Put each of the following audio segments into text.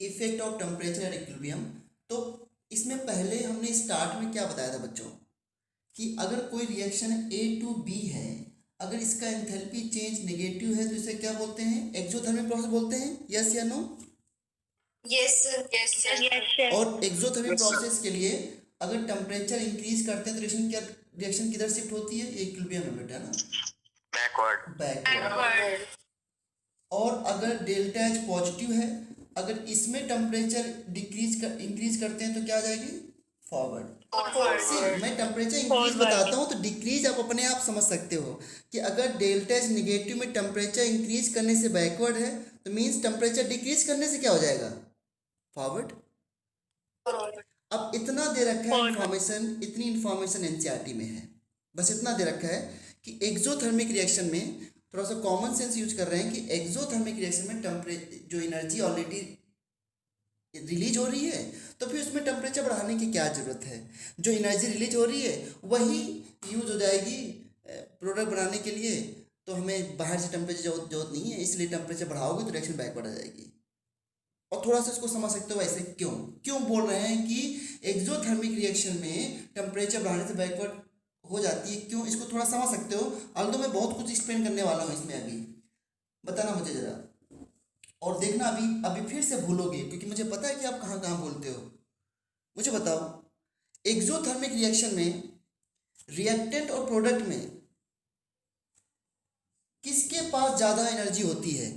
Effect of temperature at equilibrium. तो इसमें पहले हमने स्टार्ट में क्या बताया था बच्चों कि अगर कोई रिएक्शन ए टू बी है, अगर इसका एंथैल्पी चेंज नेगेटिव है तो इसे क्या बोलते हैं, एक्सोथर्मिक प्रोसेस बोलते हैं। यस या no? Yes sir, yes sir. और एक्सोथर्मिक प्रोसेस के लिए अगर टेम्परेचर इंक्रीज करते हैं तो रिएक्शन किधर शिफ्ट होती है, ये इक्विलिब्रियम में बेटा ना, बैकवर्ड। और अगर डेल्टा एच पॉजिटिव है, अगर इसमें टेम्परेचर इंक्रीज करते हैं तो क्या आ जाएगी, फॉरवर्ड। मैं टेम्परेचर इंक्रीज बताता हूँ तो डिक्रीज आप अपने आप समझ सकते हो कि अगर डेल्टा एच निगेटिव में टेम्परेचर इंक्रीज करने से बैकवर्ड है तो मीन्स टेम्परेचर डिक्रीज करने से क्या हो जाएगा, फॉरवर्ड। अब इतना दे रखा है इंफॉर्मेशन, इतनी इंफॉर्मेशन एनसीईआरटी में है, बस इतना दे रखा है कि एक्सोथर्मिक रिएक्शन में थोड़ा सा कॉमन सेंस यूज कर रहे हैं कि एक्सोथर्मिक रिएक्शन में टेम्परेचर जो एनर्जी ऑलरेडी रिलीज हो रही है तो फिर उसमें टेम्परेचर बढ़ाने की क्या ज़रूरत है, जो एनर्जी रिलीज हो रही है वही यूज हो जाएगी प्रोडक्ट बनाने के लिए, तो हमें बाहर से टेम्परेचर जरूरत नहीं है, इसलिए टेम्परेचर बढ़ाओगे तो रिएक्शन बैकवर्ड आ जाएगी। और थोड़ा सा इसको समझ सकते हो ऐसे क्यों क्यों बोल रहे हैं कि एक्सोथर्मिक रिएक्शन में टेम्परेचर बढ़ाने से बैकवर्ड हो जाती है, क्यों, इसको थोड़ा समझ सकते हो। अल्दो मैं बहुत कुछ एक्सप्लेन करने वाला हूँ इसमें, अभी बताना मुझे जरा, और देखना अभी अभी फिर से भूलोगे क्योंकि मुझे पता है कि आप कहाँ कहाँ भूलते हो। मुझे बताओ एक्सोथर्मिक रिएक्शन में रिएक्टेंट और प्रोडक्ट में किसके पास ज़्यादा एनर्जी होती है,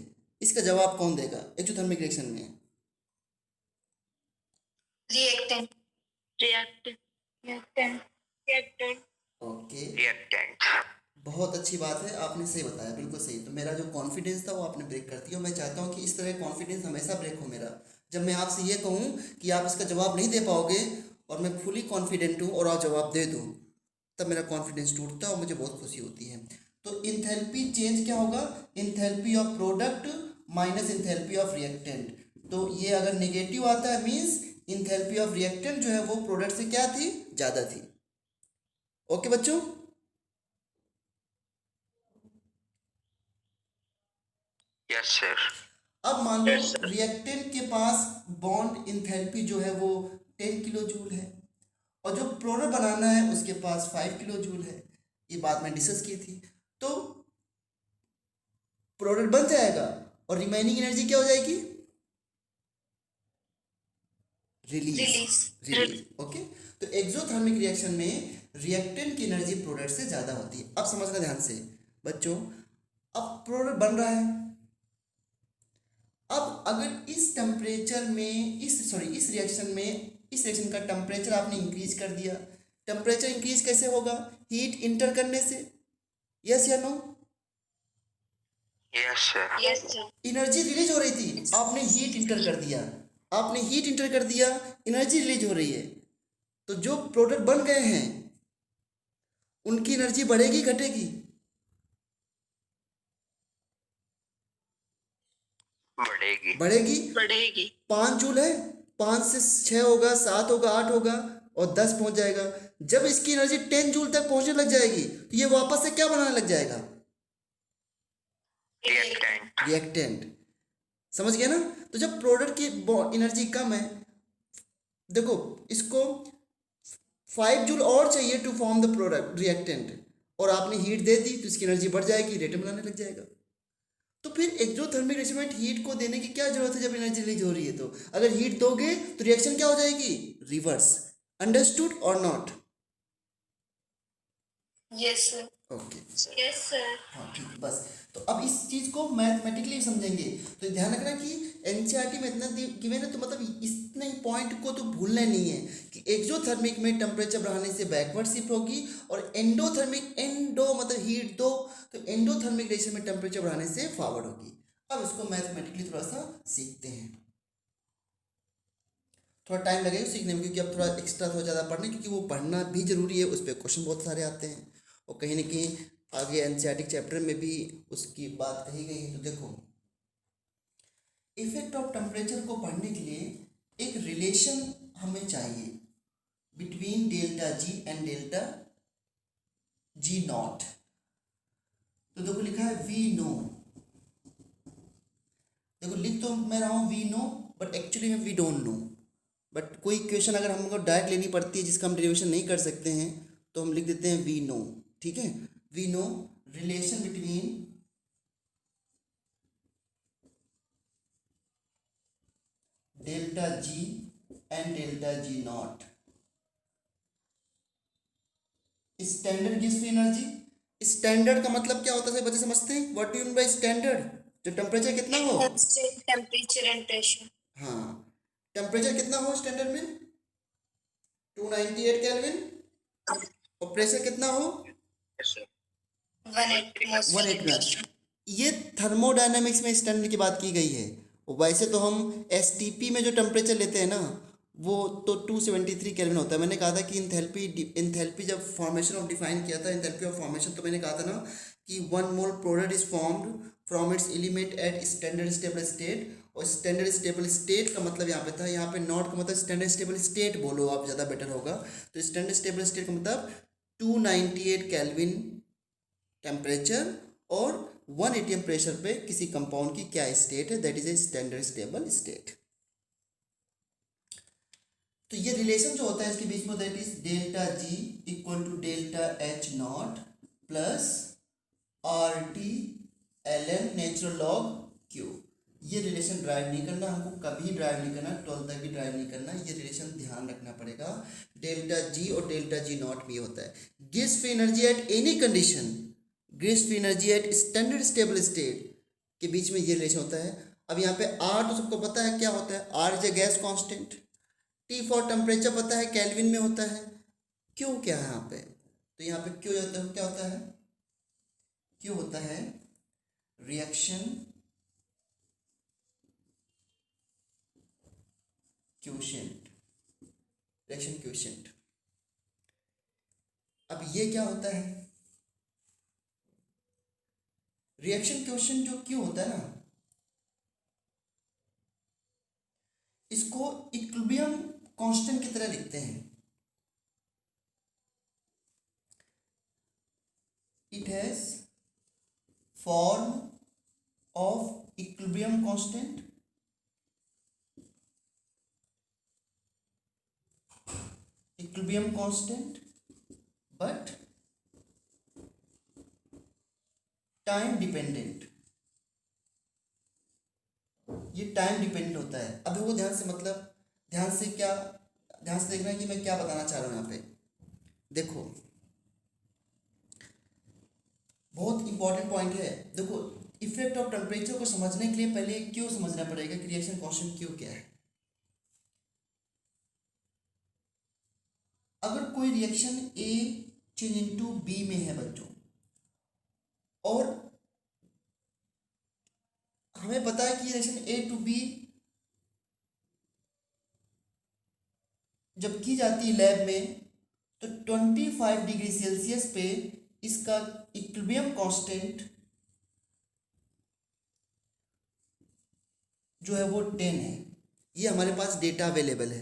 इसका जवाब कौन देगा एक्सोथर्मिक रिएक्शन में? रिएक्टेंट। ओके, बहुत अच्छी बात है, आपने सही बताया, बिल्कुल सही। तो मेरा जो कॉन्फिडेंस था वो आपने ब्रेक कर दिया। मैं चाहता हूँ कि इस तरह कॉन्फिडेंस हमेशा ब्रेक हो मेरा, जब मैं आपसे ये कहूँ कि आप इसका जवाब नहीं दे पाओगे और मैं फुली कॉन्फिडेंट हूँ और आप जवाब दे दूँ, तब मेरा कॉन्फिडेंस टूटता है और मुझे बहुत खुशी होती है। तो इंथैल्पी चेंज क्या होगा, enthalpy of product minus enthalpy of reactant. तो ये अगर नेगेटिव आता है मीन्स इंथैल्पी ऑफ रिएक्टेंट जो है वो प्रोडक्ट से क्या थी, ज़्यादा थी। ओके बच्चों, यस सर। अब मान लो रिएक्टेंट के पास बॉन्ड इंथैल्पी जो है वो 10 किलो जूल है और जो प्रोडक्ट बनाना है उसके पास 5 किलो जूल है, ये बात मैं डिस्कस की थी। तो प्रोडक्ट बन जाएगा और रिमेनिंग एनर्जी क्या हो जाएगी, रिलीज। ओके, तो एक्सोथर्मिक रिएक्शन में रिएक्टेंट की एनर्जी प्रोडक्ट से ज़्यादा होती है। अब समझना ध्यान से बच्चों, अब प्रोडक्ट बन रहा है, अब अगर इस टेम्परेचर में इस रिएक्शन का टेम्परेचर आपने इंक्रीज कर दिया, टेम्परेचर इंक्रीज कैसे होगा, हीट इंटर करने से। यस या no? Yes sir. Energy release हो रही थी, आपने हीट इंटर कर दिया, एनर्जी रिलीज हो रही है, तो जो प्रोडक्ट बन गए हैं उनकी एनर्जी बढ़ेगी घटेगी, बढ़ेगी। 5 जूल है, 5 से 6 होगा, 7 होगा, 8 होगा और 10 पहुंच जाएगा। जब इसकी एनर्जी 10 जूल तक पहुंचने लग जाएगी तो ये वापस से क्या बनाने लग जाएगा, रिएक्टेंट। समझ गए ना? तो जब प्रोडक्ट की एनर्जी कम है, देखो इसको 5 जूल और चाहिए to form the product reactant, और आपने हीट दे दी तो इसकी एनर्जी बढ़ जाएगी, रिएक्टेंट बनाने लग जाएगा। तो फिर एक्सोथर्मिक रिएक्शन में हीट को देने की क्या जरूरत है जब एनर्जी रिलीज हो रही है? तो अगर हीट दोगे तो रिएक्शन क्या हो जाएगी, रिवर्स। अंडरस्टूड और not? Yes sir. Okay, yes sir. हाँ ठीक है, बस। तो अब इस चीज़ को मैथमेटिकली समझेंगे तो ध्यान रखना कि एनसीईआरटी में इतना गिवन है तो मतलब इतने ही पॉइंट को तो भूलना नहीं है कि एक्सोथर्मिक में टेम्परेचर बढ़ाने से बैकवर्ड शिफ्ट होगी और एंडोथर्मिक, एंडो मतलब हीट दो, तो एंडोथर्मिक रिएक्शन में टेम्परेचर बढ़ाने से फॉरवर्ड होगी। अब इसको मैथमेटिकली थोड़ा सा सीखते हैं, थोड़ा टाइम लगेगा सीखने में क्योंकि अब थोड़ा एक्स्ट्रा थोड़ा ज़्यादा पढ़ने, क्योंकि वो पढ़ना भी ज़रूरी है, उस पर क्वेश्चन बहुत सारे आते हैं और कहीं ना कहीं आगे एनसीईआरटी चैप्टर में भी उसकी बात कही गई है। तो देखो इफेक्ट ऑफ टेम्परेचर को पढ़ने के लिए एक रिलेशन हमें चाहिए between delta G and delta G not. तो देखो लिखा है वी नो, देखो लिख तो मैं रहा हूँ वी नो बट एक्चुअली में वी डोंट नो। बट कोई इक्वेशन अगर हमको डायरेक्ट लेनी पड़ती है जिसका हम डेरिवेशन नहीं कर सकते हैं तो हम लिख देते हैं वी नो। ठीक है, we know relation between delta G and delta G nought. Standard gas free energy, standard का मतलब क्या होता है बच्चे समझते हैं? What do you mean by standard? जो टेम्परेचर कितना हो, Constant temperature and pressure. हाँ टेम्परेचर कितना हो स्टैंडर्ड में 298 केल्विन, और प्रेशर कितना हो Yes, sir. 1 atmosphere 189। pressure. ये थर्मोडायनामिक्स में स्टैंडर्ड की बात की गई है। वैसे तो हम एसटीपी में जो टेम्परेचर लेते हैं ना वो तो 273 केल्विन होता है। मैंने कहा था कि इंथैल्पी जब फॉर्मेशन ऑफ डिफाइन किया था इंथैल्पी ऑफ फॉर्मेशन, तो मैंने कहा था ना कि 1 mole product is formed from its element at standard stable state. और स्टैंडर्ड स्टेबल स्टेट का मतलब यहाँ पे था, यहाँ पे नॉट का मतलब स्टैंडर्ड स्टेबल स्टेट बोलो आप, ज़्यादा बेटर होगा। तो स्टैंडर्ड स्टेबल स्टेट का मतलब 298 केल्विन टेम्परेचर और 1 atm प्रेशर पे किसी कंपाउंड की क्या स्टेट है, that is a standard stable state. तो ये रिलेशन जो होता है इसके बीच में that is delta G equal to delta H nought plus R T L N natural log Q. ये रिलेशन ड्राइव नहीं करना, हमको कभी ड्राइव नहीं करना, 12 तक भी ड्राइव नहीं करना, ये रिलेशन ध्यान रखना पड़ेगा। डेल्टा जी और डेल्टा जी नॉट भी होता है gas free energy at any condition, gas free energy at standard stable state के बीच में ये रिलेशन होता है। अब यहाँ पे आर तो सबको पता है क्या होता है, R is a gas constant, T for temperature पता है केल्विन में होता है, क्यू क्या है यहाँ पे, तो यहाँ पे क्यू क्या होता है, क्यू होता है रिएक्शन क्वोशिएंट, रिएक्शन क्वोशिएंट। अब ये क्या होता है, रिएक्शन क्वोशिएंट जो क्यू होता है ना, इसको इक्विलिब्रियम कांस्टेंट की तरह लिखते हैं। It has form of equilibrium constant, equilibrium constant but time dependent. ये टाइम डिपेंडेंट होता है। अब देखो ध्यान से, मतलब ध्यान से देखना है कि मैं क्या बताना चाह रहा हूँ यहाँ पे। देखो बहुत इंपॉर्टेंट पॉइंट है। देखो इफेक्ट ऑफ टेम्परेचर को समझने के लिए पहले क्यों समझना पड़ेगा कि रिएक्शन कांस्टेंट क्यों क्या है। अगर कोई reaction A change into B में है बच्चों, और हमें पता है कि रिएक्शन ए टू बी जब की जाती है लैब में तो 25 डिग्री सेल्सियस पे इसका इक्विलिब्रियम कांस्टेंट जो है वो 10 है। ये हमारे पास डेटा अवेलेबल है।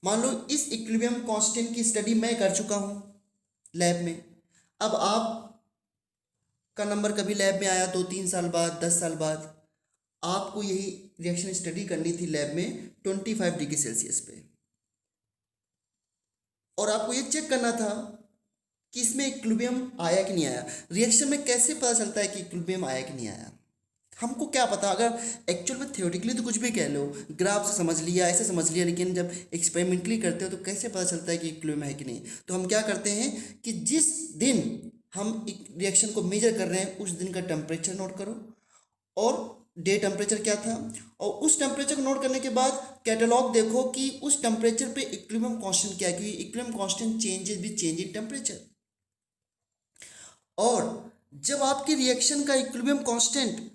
मान लो इस इक्विलिब्रियम कांस्टेंट की स्टडी मैं कर चुका हूँ लैब में। अब आप का नंबर कभी लैब में आया 2-3 साल बाद, 10 साल बाद, आपको यही रिएक्शन स्टडी करनी थी लैब में 25 डिग्री सेल्सियस पे, और आपको ये चेक करना था कि इसमें इक्विलिब्रियम आया कि नहीं आया। रिएक्शन में कैसे पता चलता है कि इक्विलिब्रियम आया कि नहीं आया? हमको क्या पता, अगर एक्चुअल में थियोरेटिकली तो कुछ भी कह लो, ग्राफ से समझ लिया, ऐसे समझ लिया, लेकिन जब एक्सपेरिमेंटली करते हो तो कैसे पता चलता है कि इक्विलिब्रियम है कि नहीं? तो हम क्या करते हैं कि जिस दिन हम रिएक्शन को मेजर कर रहे हैं उस दिन का टेम्परेचर नोट करो, और डे टेम्परेचर क्या था, और उस टेम्परेचर को नोट करने के बाद कैटलॉग देखो कि उस टेम्परेचर पे इक्विलिब्रियम कांस्टेंट क्या है, क्योंकि equilibrium constant changes with change in temperature. और जब आपकी रिएक्शन का इक्विलिब्रियम कांस्टेंट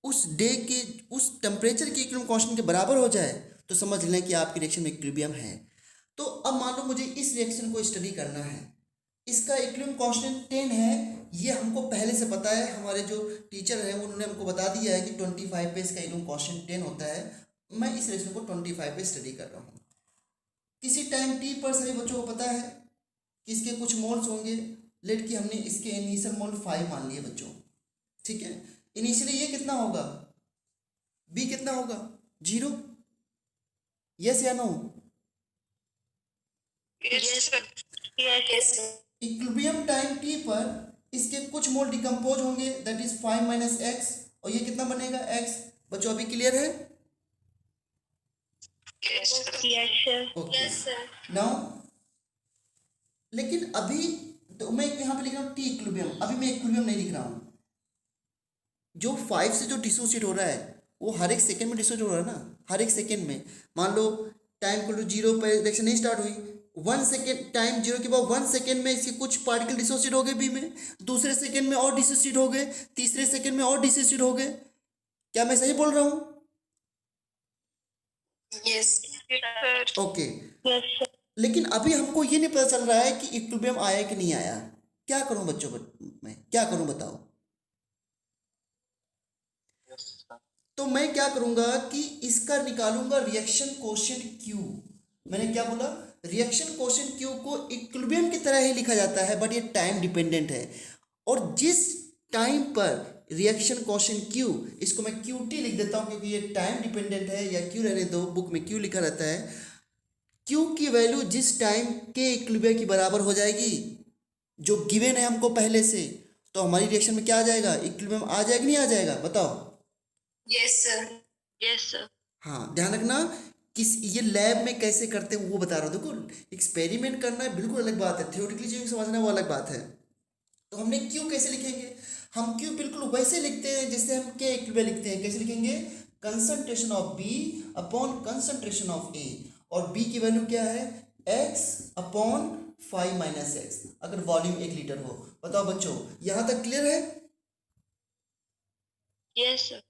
उस डे के उस टेम्परेचर के इक्विलिब्रियम कांस्टेंट के बराबर हो जाए तो समझ लें कि आपकी रिएक्शन में इक्विलिब्रियम है। तो अब मान लो मुझे इस रिएक्शन को स्टडी करना है, इसका इक्विलिब्रियम कांस्टेंट 10 है, ये हमको पहले से पता है, हमारे जो टीचर हैं उन्होंने हमको बता दिया है कि 25 पे इसका इक्विलिब्रियम कांस्टेंट 10 होता है। मैं इस रिएक्शन को 25 पे स्टडी कर रहा हूँ। किसी टाइम टी पर सभी बच्चों को पता है कि इसके कुछ मोल्स होंगे। लेट कि हमने इसके इनिशियल मोल 5 मान लिए बच्चों, ठीक है। इनिशियली ये कितना होगा, बी कितना होगा 0, यस या no? Yes, sir. Yes, sir. Equilibrium time T पर इसके कुछ मोल डिकम्पोज होंगे, दैट इज 5 माइनस एक्स, और ये कितना बनेगा एक्स। बच्चों अभी क्लियर है? Yes, sir. Yes, sir. Okay Yes, sir. Now, लेकिन अभी तो मैं यहाँ पे लिख रहा हूँ टी इक्विलिब्रियम, अभी मैं इक्विलिब्रियम नहीं लिख रहा हूँ। जो 5 से जो डिसोसिएट हो रहा है वो हर एक सेकंड में डिसोसिएट हो रहा है ना, हर एक सेकंड में। मान लो टाइम को 0 पर रिएक्शन नहीं स्टार्ट हुई, 1 सेकेंड, टाइम 0 के बाद 1 सेकेंड में इसके कुछ पार्टिकल डिसोसिएट हो गए बी में, दूसरे सेकेंड में और डिसोसिएट हो गए, तीसरे सेकेंड में और डिसोसिएट हो गए। क्या मैं सही बोल रहा हूँ? Yes. Sir. Okay Yes, sir. लेकिन अभी हमको ये नहीं पता चल रहा है कि इक्विलिब्रियम आया कि नहीं आया। क्या करूं बच्चों, मैं क्या करूं बताओ? तो मैं क्या करूंगा कि इसका निकालूंगा रिएक्शन कोएफिशिएंट Q। मैंने क्या बोला? रिएक्शन कोएफिशिएंट Q को इक्विलिब्रियम की तरह ही लिखा जाता है, बट ये टाइम डिपेंडेंट है। और जिस टाइम पर रिएक्शन कोएफिशिएंट Q, इसको मैं QT लिख देता हूं क्योंकि ये टाइम डिपेंडेंट है, या Q रहने दो, बुक में Q लिखा रहता है। Q की वैल्यू जिस टाइम के इक्विलिब्रियम की बराबर हो जाएगी, जो गिवन है हमको पहले से, तो हमारी रिएक्शन में क्या आ जाएगा? इक्विलिब्रियम आ जाएगा नहीं आ जाएगा बताओ? Yes, sir. Yes, sir. हाँ ध्यान रखना, किस ये लैब में कैसे करते हैं वो बता रहा हूँ। देखो एक्सपेरिमेंट करना है बिल्कुल अलग बात है, थ्योरेटिकली चीज़ समझना वो अलग बात है। तो हमने क्यू कैसे लिखेंगे? हम क्यू बिल्कुल वैसे लिखते हैं जैसे हम के इक्विलिब्रियम लिखते हैं। कैसे लिखेंगे? Concentration of B upon concentration of A, और बी की वैल्यू क्या है? एक्स अपॉन 5 माइनस एक्स, अगर वॉल्यूम 1 लीटर हो। बताओ बच्चों यहाँ तक क्लियर है? Yes, sir.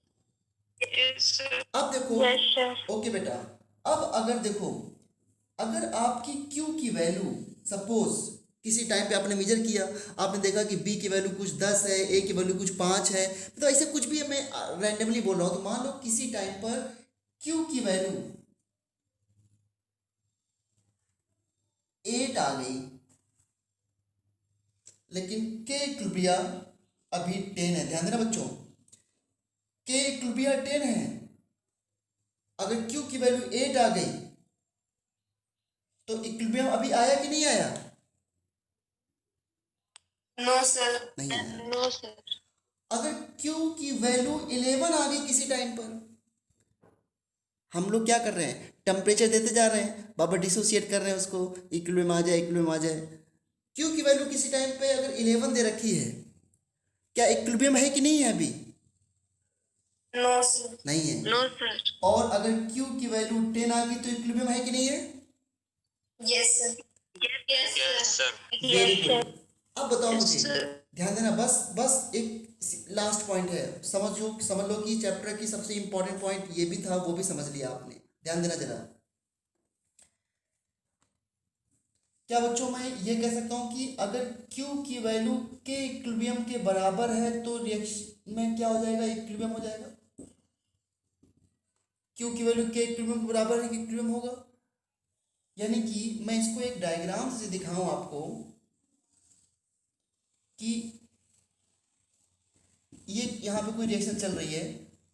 Yes, sir. अब देखो, Yes, sir. ओके बेटा, अब अगर देखो, अगर आपकी Q की वैल्यू सपोज किसी टाइम पे आपने मेजर किया, आपने देखा कि B की वैल्यू कुछ 10 है, A की वैल्यू कुछ 5 है, तो ऐसे कुछ भी मैं रैंडमली बोल रहा हूँ। तो मान लो किसी टाइम पर Q की वैल्यू 8 आ गई, लेकिन K इक्विलिब्रियम अभी 10 है। ध्यान देना बच्चों, K इक्विलिब्रियम 10 है। अगर Q की वैल्यू 8 आ गई तो इक्विलिब्रियम अभी आया कि नहीं आया? No, sir. नहीं आया। No, sir. अगर Q की वैल्यू 11 आ गई किसी टाइम पर, हम लोग क्या कर रहे हैं? टेम्परेचर देते जा रहे हैं, बाबा डिसोसिएट कर रहे हैं उसको, इक्विलिब्रियम आ जाए, इक्विलिब्रियम आ जाए। Q की वैल्यू किसी टाइम पे अगर 11 दे रखी है, क्या इक्विलिब्रियम है कि नहीं है अभी? No, sir. नहीं है। No, sir. और अगर Q की वैल्यू 10 आ गई तो इक्विलिब्रियम है कि नहीं है? Yes, sir. Yes, sir. Very good. अब बताओ Yes, मुझे, sir. ध्यान देना, बस एक लास्ट पॉइंट है, समझ लो कि चैप्टर की सबसे इंपॉर्टेंट पॉइंट ये भी था, वो भी समझ लिया आपने। ध्यान देना जरा। क्या बच्चों मैं ये कह सकता हूँ कि अगर Q की वैल्यू के इक्विलिब्रियम के बराबर है तो रिएक्शन में क्या हो जाएगा? इक्विलिब्रियम हो जाएगा। Q की वैल्यू के इक्विलिब्रियम के बराबर है कि इक्विलिब्रियम होगा। यानी कि मैं इसको एक डायग्राम से दिखाऊं आपको कि ये यहाँ पे कोई रिएक्शन चल रही है,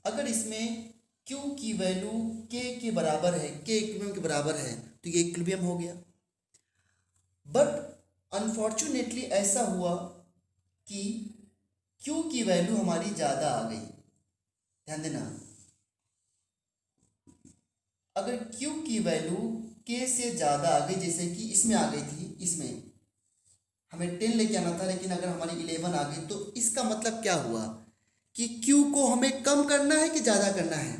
अगर इसमें Q की वैल्यू K के बराबर है, K इक्विलिब्रियम के बराबर है, तो ये इक्विलिब्रियम हो गया। बट अनफॉर्चुनेटली ऐसा हुआ कि Q की वैल्यू हमारी ज़्यादा आ गई। ध्यान देना, अगर Q की वैल्यू K से ज़्यादा आ गई, जैसे कि इसमें आ गई थी, इसमें हमें 10 लेके आना था, लेकिन अगर हमारी 11 आ गई, तो इसका मतलब क्या हुआ कि Q को हमें कम करना है कि ज़्यादा करना है?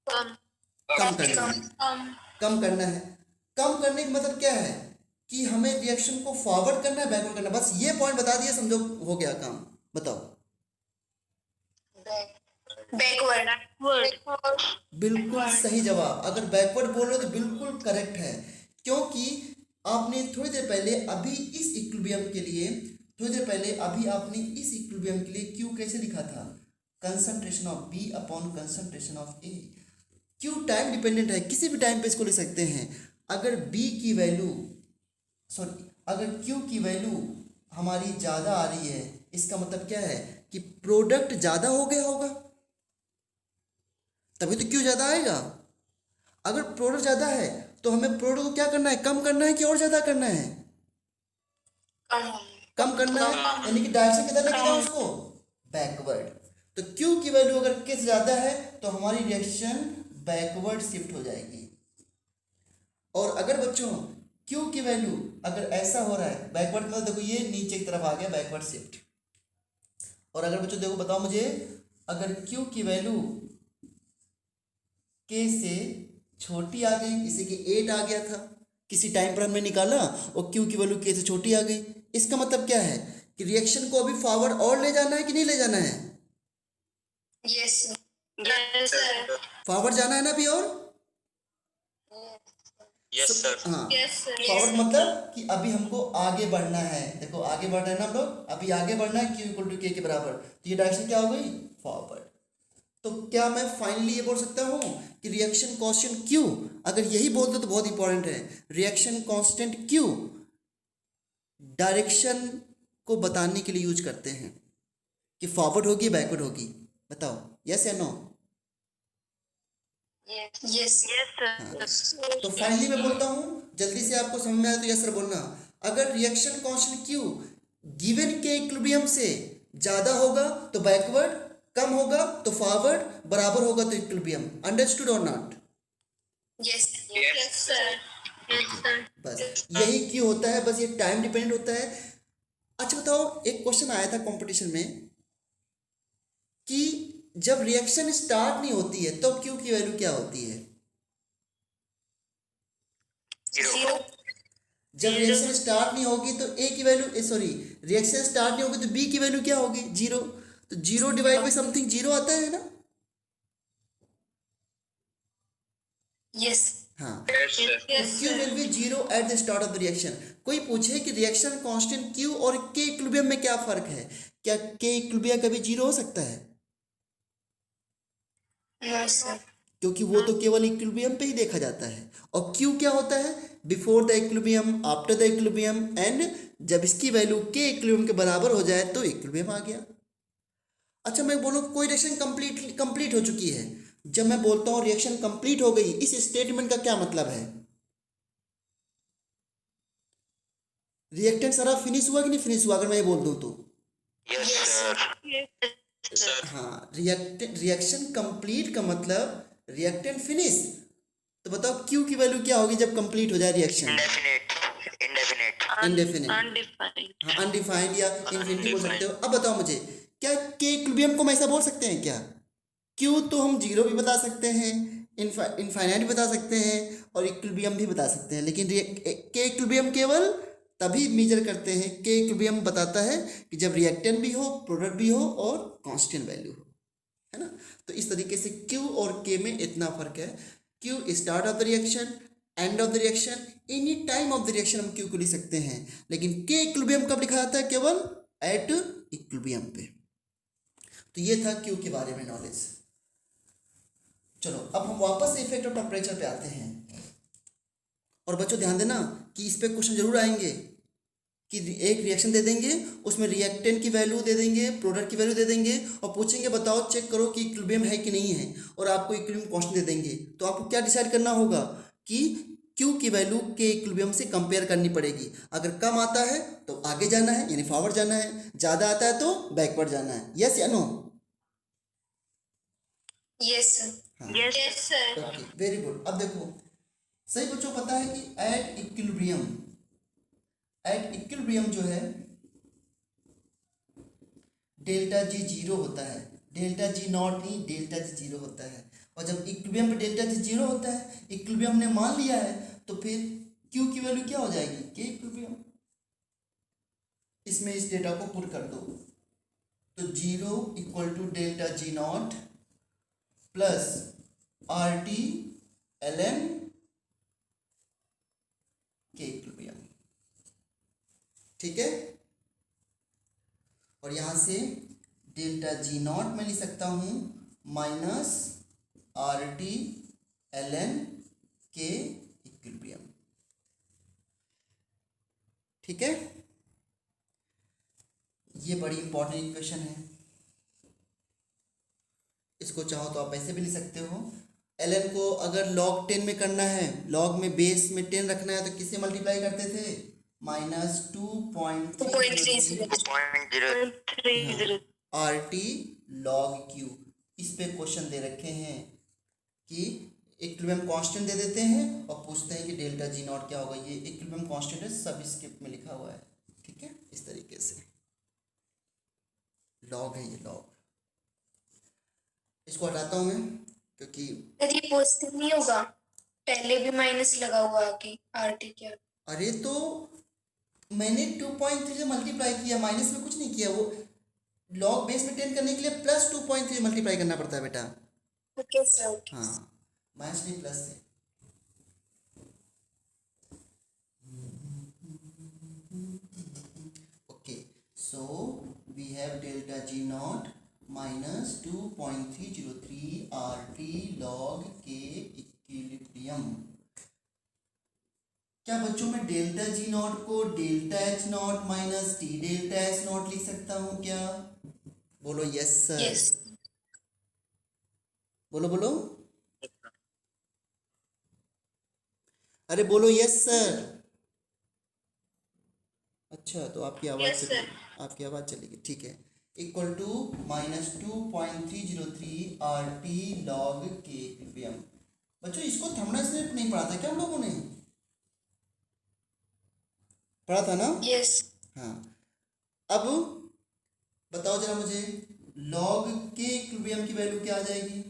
कम करना है। कम करना है। कम करने का मतलब क्या है कि हमें रिएक्शन को फॉरवर्ड करना है, बैकवर्ड करना है। बस ये पॉइंट बता दिया, समझो हो गया काम। बताओ। Backward. बिल्कुल सही जवाब। अगर बैकवर्ड बोल रहे हो तो बिल्कुल करेक्ट है, क्योंकि आपने थोड़ी देर पहले अभी इस इक्विलिब्रियम के लिए, थोड़ी देर पहले अभी आपने इस इक्विलिब्रियम के लिए Q कैसे लिखा था? Concentration of B upon concentration of A। Q time dependent है, किसी भी टाइम पे इसको लिख सकते हैं। अगर B की वैल्यू, सॉरी, अगर Q की वैल्यू हमारी ज़्यादा आ रही है, इसका मतलब क्या है कि प्रोडक्ट ज़्यादा हो गया होगा, तभी तो क्यू ज़्यादा आएगा। अगर प्रोडक्ट ज़्यादा है तो हमें प्रोडक्ट को क्या करना है, कम करना है कि और ज़्यादा करना है? कम कम करना है, यानी कि डायरेक्शन किधर लेके जाओ उसको, बैकवर्ड। तो क्यू की वैल्यू अगर किस ज़्यादा है तो हमारी रिएक्शन बैकवर्ड शिफ्ट हो जाएगी। और अगर बच्चों क्यू की वैल्यू अगर ऐसा हो रहा है, बैकवर्ड मतलब देखो ये नीचे की तरफ आ गया, बैकवर्ड शिफ्ट। और अगर बच्चों देखो बताओ मुझे, अगर क्यू की वैल्यू के से छोटी आ गई, जैसे कि 8 आ गया था किसी टाइम पर हमने निकाला और क्यू की वैल्यू के से छोटी आ गई, इसका मतलब क्या है कि रिएक्शन को अभी फॉरवर्ड और ले जाना है कि नहीं ले जाना है? Yes Yes, sir. फॉरवर्ड जाना है ना अभी और? Yes, sir. हाँ, यस फॉरवर्ड मतलब कि अभी हमको आगे बढ़ना है। देखो आगे बढ़ रहे हैं ना हम लोग, अभी आगे बढ़ना है क्यू इक्वल टू के बराबर, तो ये डायरेक्शन क्या हो गई, फॉरवर्ड। तो क्या मैं फाइनली ये बोल सकता हूँ कि रिएक्शन कांस्टेंट क्यू, अगर यही बोल दो तो बहुत इंपॉर्टेंट है, रिएक्शन कांस्टेंट क्यू डायरेक्शन को बताने के लिए यूज करते हैं कि फॉरवर्ड होगी बैकवर्ड होगी। बताओ यस या नो? Yes Yes, sir. तो फाइनली मैं बोलता हूँ, जल्दी से आपको समझ में आया तो यस सर बोलना। अगर रिएक्शन कांस्टेंट क्यू गिवन के इक्विलिब्रियम से ज़्यादा होगा तो बैकवर्ड, कम होगा तो फॉरवर्ड, बराबर होगा तो इक्विलिब्रियम। अंडरस्टूड और not? Yes Yes, sir. Yes, sir. बस यही क्यों होता है, बस ये टाइम डिपेंडेंट होता है। अच्छा बताओ, एक क्वेश्चन आया था कंपटीशन में कि जब रिएक्शन स्टार्ट नहीं होती है तो क्यू की वैल्यू क्या होती है? जीरो जब रिएक्शन स्टार्ट नहीं होगी तो ए की वैल्यू, सॉरी, रिएक्शन स्टार्ट नहीं होगी तो बी की वैल्यू क्या होगी, जीरो। तो zero divide by something zero आता है ना? यस हाँ, Yes, sir. Q will be zero at the start of the reaction. कोई पूछे कि रिएक्शन कांस्टेंट क्यू और के इक्विलिब्रियम में क्या फर्क है, क्या के इक्विलिब्रियम कभी जीरो हो सकता है? नो सर क्योंकि वो तो केवल इक्विलिब्रियम पे ही देखा जाता है। और क्यू क्या होता है, before the equilibrium, after the equilibrium, and जब इसकी वैल्यू के इक्विलिब्रियम के बराबर हो जाए तो इक्विलिब्रियम आ गया। अच्छा मैं बोलूँ कोई रिएक्शन कंप्लीट हो चुकी है, जब मैं बोलता हूँ रिएक्शन कंप्लीट हो गई, इस स्टेटमेंट का क्या मतलब है? रिएक्टेंट सारा फिनिश हुआ कि नहीं फिनिश हुआ, अगर मैं ये बोल दूँ तो? Yes, sir. Yes, sir. हाँ, रिएक्शन कंप्लीट का मतलब रिएक्टेंट फिनिश। तो बताओ क्यू की वैल्यू क्या होगी जब कंप्लीट हो जाए reaction? Indefinite. Indefinite. Indefinite. Undefined. हाँ, अनडिफाइंड या इन्फिनिटी बोल सकते हो। अब बताओ मुझे, क्या के इक्विलिब्रियम को हम ऐसा बोल सकते हैं क्या? क्यू तो हम जीरो भी बता सकते हैं, इनफाइनाइट भी बता सकते हैं और इक्विलिब्रियम भी बता सकते हैं, लेकिन के इक्विलिब्रियम केवल तभी मेजर करते हैं, के इक्विलिब्रियम बताता है कि जब रिएक्टेंट भी हो, प्रोडक्ट भी हो और कांस्टेंट वैल्यू हो, है ना? तो इस तरीके से क्यू और के में इतना फर्क है। Q start of the reaction, end of the reaction, any time of the reaction हम क्यू को लिख सकते हैं, लेकिन के इक्विलिब्रियम कब लिखा जाता है, केवल एट इक्विलिब्रियम पे। तो ये था क्यू के बारे में नॉलेज। चलो अब हम वापस से इफेक्ट ऑफ टेम्परेचर पे आते हैं। और बच्चों ध्यान देना कि इस पे क्वेश्चन जरूर आएंगे कि एक रिएक्शन दे देंगे, उसमें रिएक्टेंट की वैल्यू दे देंगे, प्रोडक्ट की वैल्यू दे देंगे और पूछेंगे बताओ चेक करो कि इक्विलिब्रियम है कि नहीं है, और आपको इक्विलिब्रियम कांस्टेंट दे देंगे। तो आपको क्या डिसाइड करना होगा कि क्यू की वैल्यू के इक्विलिब्रियम से कंपेयर करनी पड़ेगी। अगर कम आता है तो आगे जाना है यानी फॉरवर्ड जाना है, ज़्यादा आता है तो बैकवर्ड जाना है। यस या नो? यस हाँ, Yes, sir okay, very good. अब देखो सही बच्चों पता है कि एट इक्विलिब्रियम जो है डेल्टा जी जीरो होता है, डेल्टा जी नॉट नहीं, डेल्टा जी जीरो होता है। और जब इक्विलिब्रियम पे डेल्टा जी जीरो होता है, इक्विलिब्रियम हमने मान लिया है, तो फिर क्यू की वैल्यू क्या हो जाएगी, के इक्विलिब्रियम। इसमें इस डेटा को पुट कर दो, तो zero equal to delta G naught plus R T L N K equilibrium. ठीक है, और यहां से डेल्टा जी नॉट मैं लिख सकता हूं minus R T L N K equilibrium. ठीक है, ये बड़ी इंपॉर्टेंट इक्वेशन है, इसको चाहो तो आप ऐसे भी लिख सकते हो। ln को अगर log 10 में करना है, log में बेस में 10 रखना है तो किससे मल्टीप्लाई करते थे? -2.303 2.30 आर टी लॉग क्यू। इस पे क्वेश्चन दे रखे हैं कि इक्विलिब्रियम कांस्टेंट दे देते हैं और पूछते हैं कि डेल्टा जी नॉट क्या होगा। ये इक्विलिब्रियम कांस्टेंट है, सब स्क्रिप्ट में लिखा हुआ है, ठीक है। इस तरीके से लॉग है, ये लॉग। इसको हटाता हूँ मैं क्योंकि सर ये पॉजिटिव नहीं होगा, पहले भी माइनस लगा हुआ आगे RT क्या। अरे तो मैंने 2.3 से मल्टीप्लाई किया, माइनस में कुछ नहीं किया। वो लॉग बेस में 10 करने के लिए प्लस 2.3 मल्टीप्लाई करना पड़ता है बेटा। Okay sir, okay. हाँ, माइनस नहीं प्लस से। Okay, so we have delta G naught minus 2.303 RT log K equilibrium. क्या बच्चों में डेल्टा जी नॉट को delta H naught minus T delta H naught लिख सकता हूँ क्या? बोलो यस सर। यस। बोलो बोलो, अरे बोलो यस सर। अच्छा, तो आपकी आवाज़ Yes, चली, sir. आपकी आवाज़ चलेगी, ठीक है। Equal to -2.303 RT log K equilibrium. बच्चों इसको थंबनेल से नहीं पढ़ा था क्या हम लोगों ने? पढ़ा था ना? यस। हाँ। अब बताओ जरा मुझे, लॉग के इक्विलिब्रियम की वैल्यू क्या आ जाएगी?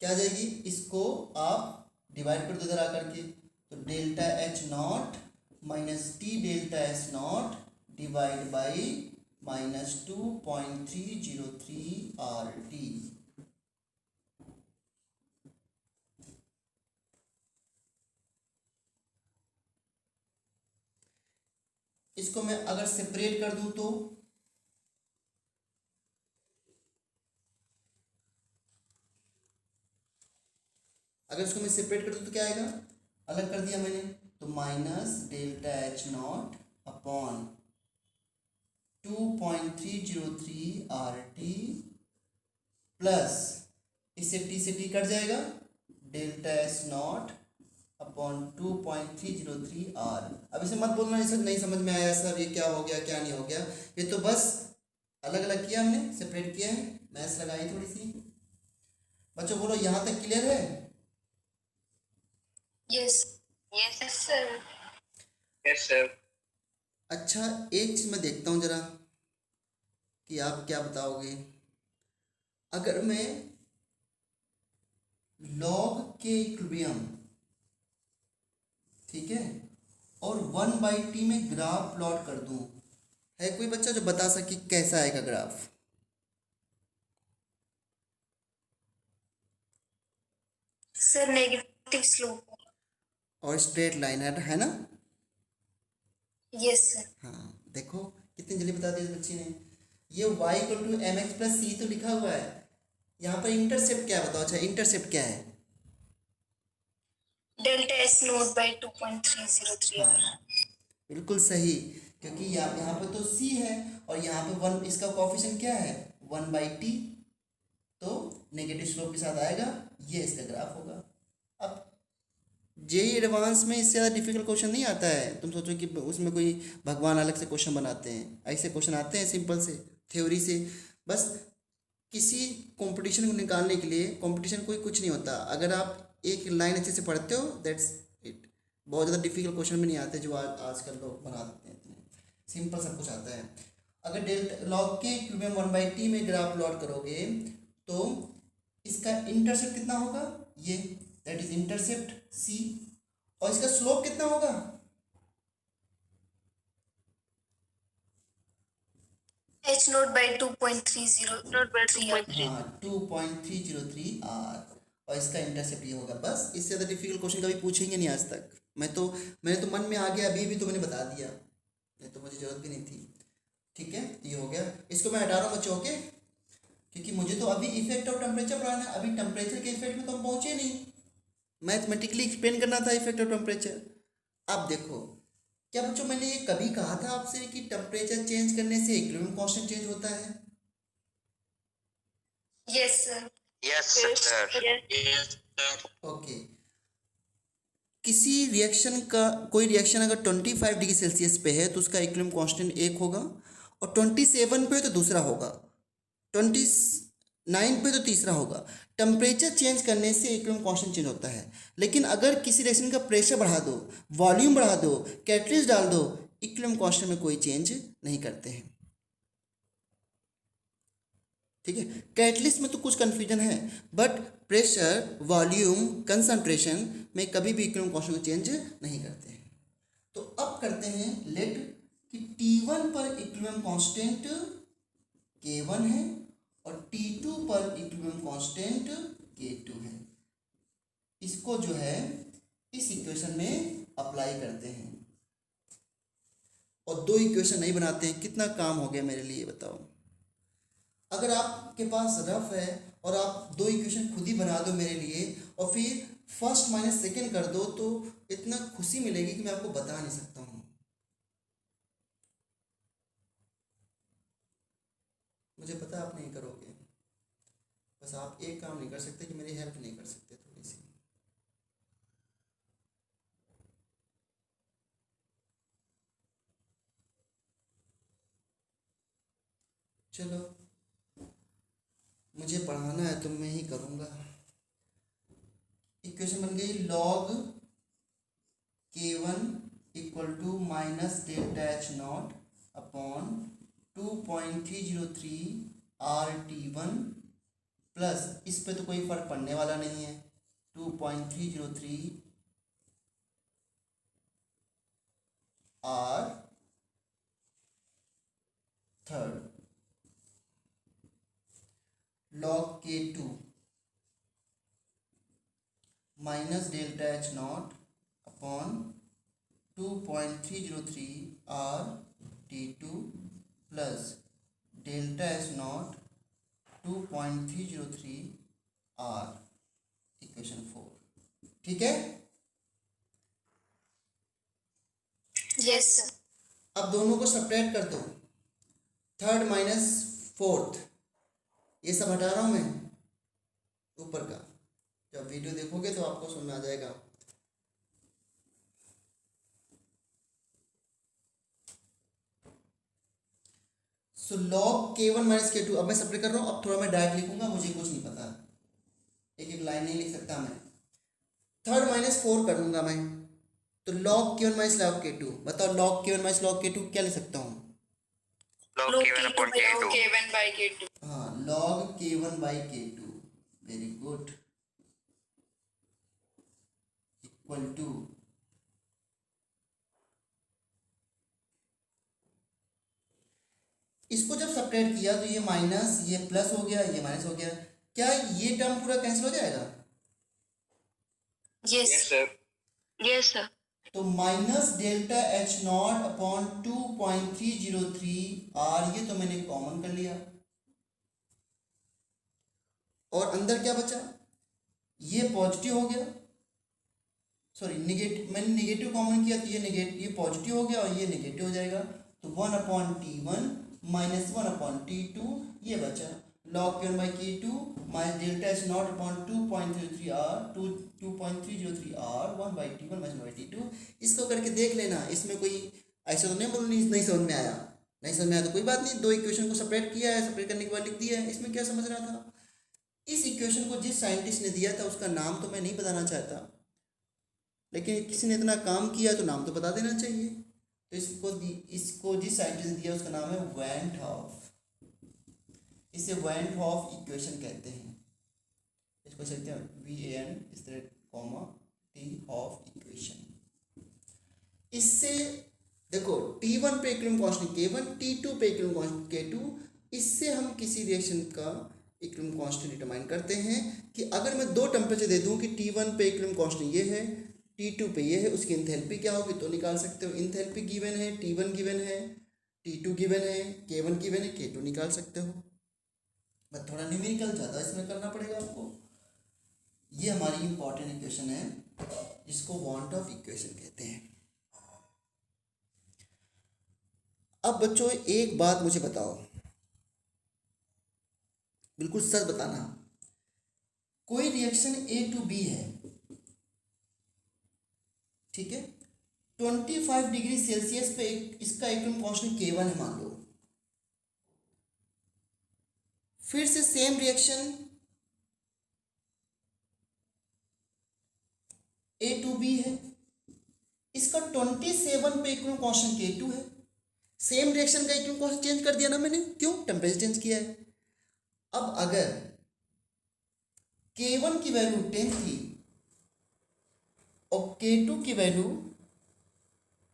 क्या आ जाएगी? इसको आप डिवाइड कर दो इधर आकर के, तो delta H naught minus T delta H not divide by -2.303 RT। इसको मैं अगर सेपरेट कर दूं तो अगर इसको मैं सेपरेट कर दूं तो क्या आएगा? अलग कर दिया मैंने तो minus delta H naught upon 2.303 RT plus इससे टी कट जाएगा, delta H naught upon 2.303 R। अब इसे मत बोलना इसे नहीं समझ में आया सर, ये क्या हो गया क्या नहीं हो गया। ये तो बस अलग अलग किया हमने, सेपरेट किया है, मैथ्स लगाई थोड़ी सी। बच्चों बोलो यहाँ तक क्लियर है? Yes. Yes, sir. Yes, sir. अच्छा, एक चीज मैं देखता हूँ जरा कि आप क्या बताओगे। अगर मैं लॉग के इक्विलिब्रियम, ठीक है, और 1/t में ग्राफ प्लॉट कर दूं, है कोई बच्चा जो बता सके कैसा आएगा ग्राफ? Sir negative slope. और स्ट्रेट लाइन है ना? Yes sir. हाँ, देखो कितनी जल्दी बता दिया इस बच्ची ने। ये y equal to M X plus C तो लिखा हुआ है, यहाँ पर इंटरसेप्ट क्या है बताओ? अच्छा, इंटरसेप्ट क्या है? डेल्टा एस नोट बाई 2.303 हाँ, बिल्कुल सही, क्योंकि यहाँ पे तो c है और यहाँ पे 1, इसका कोफिशिएंट क्या है? 1/t, तो नेगेटिव स्लोप के साथ आएगा, ये इसका ग्राफ होगा। अब जेई एडवांस में इससे ज़्यादा डिफिकल्ट क्वेश्चन नहीं आता है। तुम सोचो कि उसमें कोई भगवान अलग से क्वेश्चन बनाते हैं, ऐसे क्वेश्चन आते हैं सिंपल से थ्योरी से। बस किसी कंपटीशन को निकालने के लिए, कंपटीशन कोई कुछ नहीं होता, अगर आप एक लाइन अच्छे से पढ़ते हो दैट्स इट। बहुत ज़्यादा डिफिकल्ट क्वेश्चन भी नहीं आते जो आजकल लोग बना देते हैं, इतने सिंपल सब कुछ आता है। अगर delta log K equilibrium 1/t में ग्राफ प्लॉट करोगे तो इसका इंटरसेप्ट कितना होगा? ये दैट इज इंटरसेप्ट c, और इसका स्लोप कितना होगा? H note by 2.303। हाँ, 2.303 R, और इसका इंटरसेप्ट ये होगा। बस इससे ज़्यादा डिफिकल्ट क्वेश्चन कभी पूछेंगे नहीं आज तक। मैंने तो मन में आ गया, अभी भी तो मैंने बता दिया, नहीं तो मुझे ज़रूरत भी नहीं थी। ठीक है, ये हो गया। इसको मैं हटा रहा हूँ बच्चों, ओके, क्योंकि मुझे तो अभी इफेक्ट ऑफ टेम्परेचर पढ़ाना है। अभी टेम्परेचर के इफेक्ट में तो हम पहुँचे नहीं, मैथमेटिकली एक्सप्लेन करना था इफेक्ट ऑफ टेम्परेचर। अब देखो, क्या बच्चों मैंने ये कभी कहा था आपसे कि टेम्परेचर चेंज करने से इक्विलिब्रियम कांस्टेंट चेंज होता है? Yes sir. Yes, sir. Yes, sir. Okay. किसी रिएक्शन का कोई रिएक्शन अगर 25 डिग्री सेल्सियस पे है तो उसका इक्विलिब्रियम कांस्टेंट एक होगा, और 27 पे तो दूसरा होगा, 29 पे तो तीसरा होगा। टेम्परेचर चेंज करने से इक्विलिब्रियम कांस्टेंट चेंज होता है, लेकिन अगर किसी रिएक्शन का प्रेशर बढ़ा दो, वॉल्यूम बढ़ा दो, कैटलिस्ट डाल दो, इक्विलिब्रियम कांस्टेंट में कोई चेंज नहीं करते हैं। ठीक है, कैटलिस्ट में तो कुछ कन्फ्यूजन है, बट प्रेशर, वॉल्यूम, कंसंट्रेशन में कभी भी इक्विलिब्रियम कांस्टेंट को चेंज नहीं करते हैं। तो अब करते हैं लेट कि T1 पर इक्विलिब्रियम कांस्टेंट K1 है और T2 पर इक्विलिब्रियम कांस्टेंट K2 है। इसको जो है इस इक्वेशन में अप्लाई करते हैं और दो इक्वेशन नहीं बनाते हैं। कितना काम हो गया मेरे लिए बताओ। अगर आपके पास रफ है और आप दो इक्वेशन खुद ही बना दो मेरे लिए और फिर फर्स्ट माइनस सेकेंड कर दो, तो इतना खुशी मिलेगी कि मैं आपको बता नहीं सकता हूँ। मुझे पता है आप नहीं करोगे, बस आप एक काम नहीं कर सकते कि मेरी हेल्प नहीं कर सकते थोड़ी सी। चलो, मुझे पढ़ाना है तो मैं ही करूँगा। इक्वेशन बन गई log K1 equal to minus delta H naught upon 2.303 RT1 plus, इस पे तो कोई फर्क पड़ने वाला नहीं है, 2.303 R third log K2 minus delta H naught upon 2.303 R T2 plus delta H not 2.303 R, equation 4। ठीक है, यस सर। अब दोनों को सेपरेट कर दो, थर्ड माइनस फोर्थ, ये सब हटा रहा हूँ मैं ऊपर का। जब वीडियो देखोगे तो आपको समझ में आ जाएगा। So log K1 minus K2, अब मैं सेपरेट कर रहा हूँ। अब थोड़ा मैं डायरेक्ट लिखूंगा, मुझे कुछ नहीं पता, एक एक लाइन नहीं लिख सकता मैं। थर्ड माइनस 4 कर दूंगा मैं, तो log K1 minus log K2। बताओ log K1 minus log K2 क्या लिख सकता हूँ? Log K1 upon K2. K1 by K2। हाँ, log K1 by K2, very good, equal to इसको जब सेपरेट किया तो ये माइनस, ये प्लस हो गया, ये माइनस हो गया। क्या ये टर्म पूरा कैंसिल हो जाएगा? Yes sir. Yes, sir. तो minus delta H naught upon 2.303 R, ये तो मैंने कॉमन कर लिया, और अंदर क्या बचा? ये पॉजिटिव हो गया, सॉरी निगेटिव, मैंने निगेटिव कॉमन किया तो ये नेगेटिव, ये पॉजिटिव हो गया और ये नेगेटिव हो जाएगा। तो 1/T1 माइनस 1/T2 ये बचा। log K1 by K2 minus delta H naught upon 2.303 R 2.303 R 1/T1 minus 1/T2। इसको करके देख लेना, इसमें कोई ऐसा तो नहीं बोलनी नहीं समझ में आया। नहीं समझ में आया तो कोई बात नहीं, दो इक्वेशन को सेपरेट किया है, सेपरेट करने के बाद लिख दिया है। इसमें क्या समझ रहा था? इस इक्वेशन को जिस साइंटिस्ट ने दिया था उसका नाम तो मैं नहीं बताना चाहता, लेकिन किसी ने इतना काम किया तो नाम तो बता देना चाहिए। तो इसको जिस साइंटिस्ट ने दिया उसका नाम है वैन हॉफ। इसे वैन हॉफ इक्वेशन कहते हैं। इसको कहते हैं VAN इस तरह कॉमा T हॉफ इक्वेशन। इससे देखो T1 पे इक्विलिब्रियम कांस्टेंट K1, T2 पे इक्विलिब्रियम कांस्टेंट K2, इससे हम किसी रिएक्शन का इक्विलिब्रियम कांस्टेंट डिटरमाइन करते हैं कि अगर मैं दो टेम्परेचर दे दूं कि T1 पे इक्विलिब्रियम कांस्टेंट ये है, T2 पे ये है, उसकी इंथैल्पी क्या होगी तो निकाल सकते हो। इंथैल्पी गिवन है, T1 गिवन है, T2 गिवन है, K1 गिवन है, K2 निकाल सकते हो। बस थोड़ा न्यूमेरिकल ज़्यादा इसमें करना पड़ेगा आपको। ये हमारी इंपॉर्टेंट इक्वेशन है जिसको वांट ऑफ इक्वेशन कहते हैं। अब बच्चों एक बात मुझे बताओ, बिल्कुल सच बताना, कोई रिएक्शन ए टू बी है, ठीक है, 25 डिग्री सेल्सियस पे इसका इक्विलिब्रियम कांस्टेंट K1 है मान लो। फिर से same reaction A to B है, इसका 27 पे इक्विलिब्रियम कांस्टेंट K2 है। सेम रिएक्शन का इक्विलिब्रियम कांस्टेंट चेंज कर दिया ना मैंने, क्यों? टेम्परेचर चेंज किया है। अब अगर K1 की वैल्यू 10 थी और K2 की वैल्यू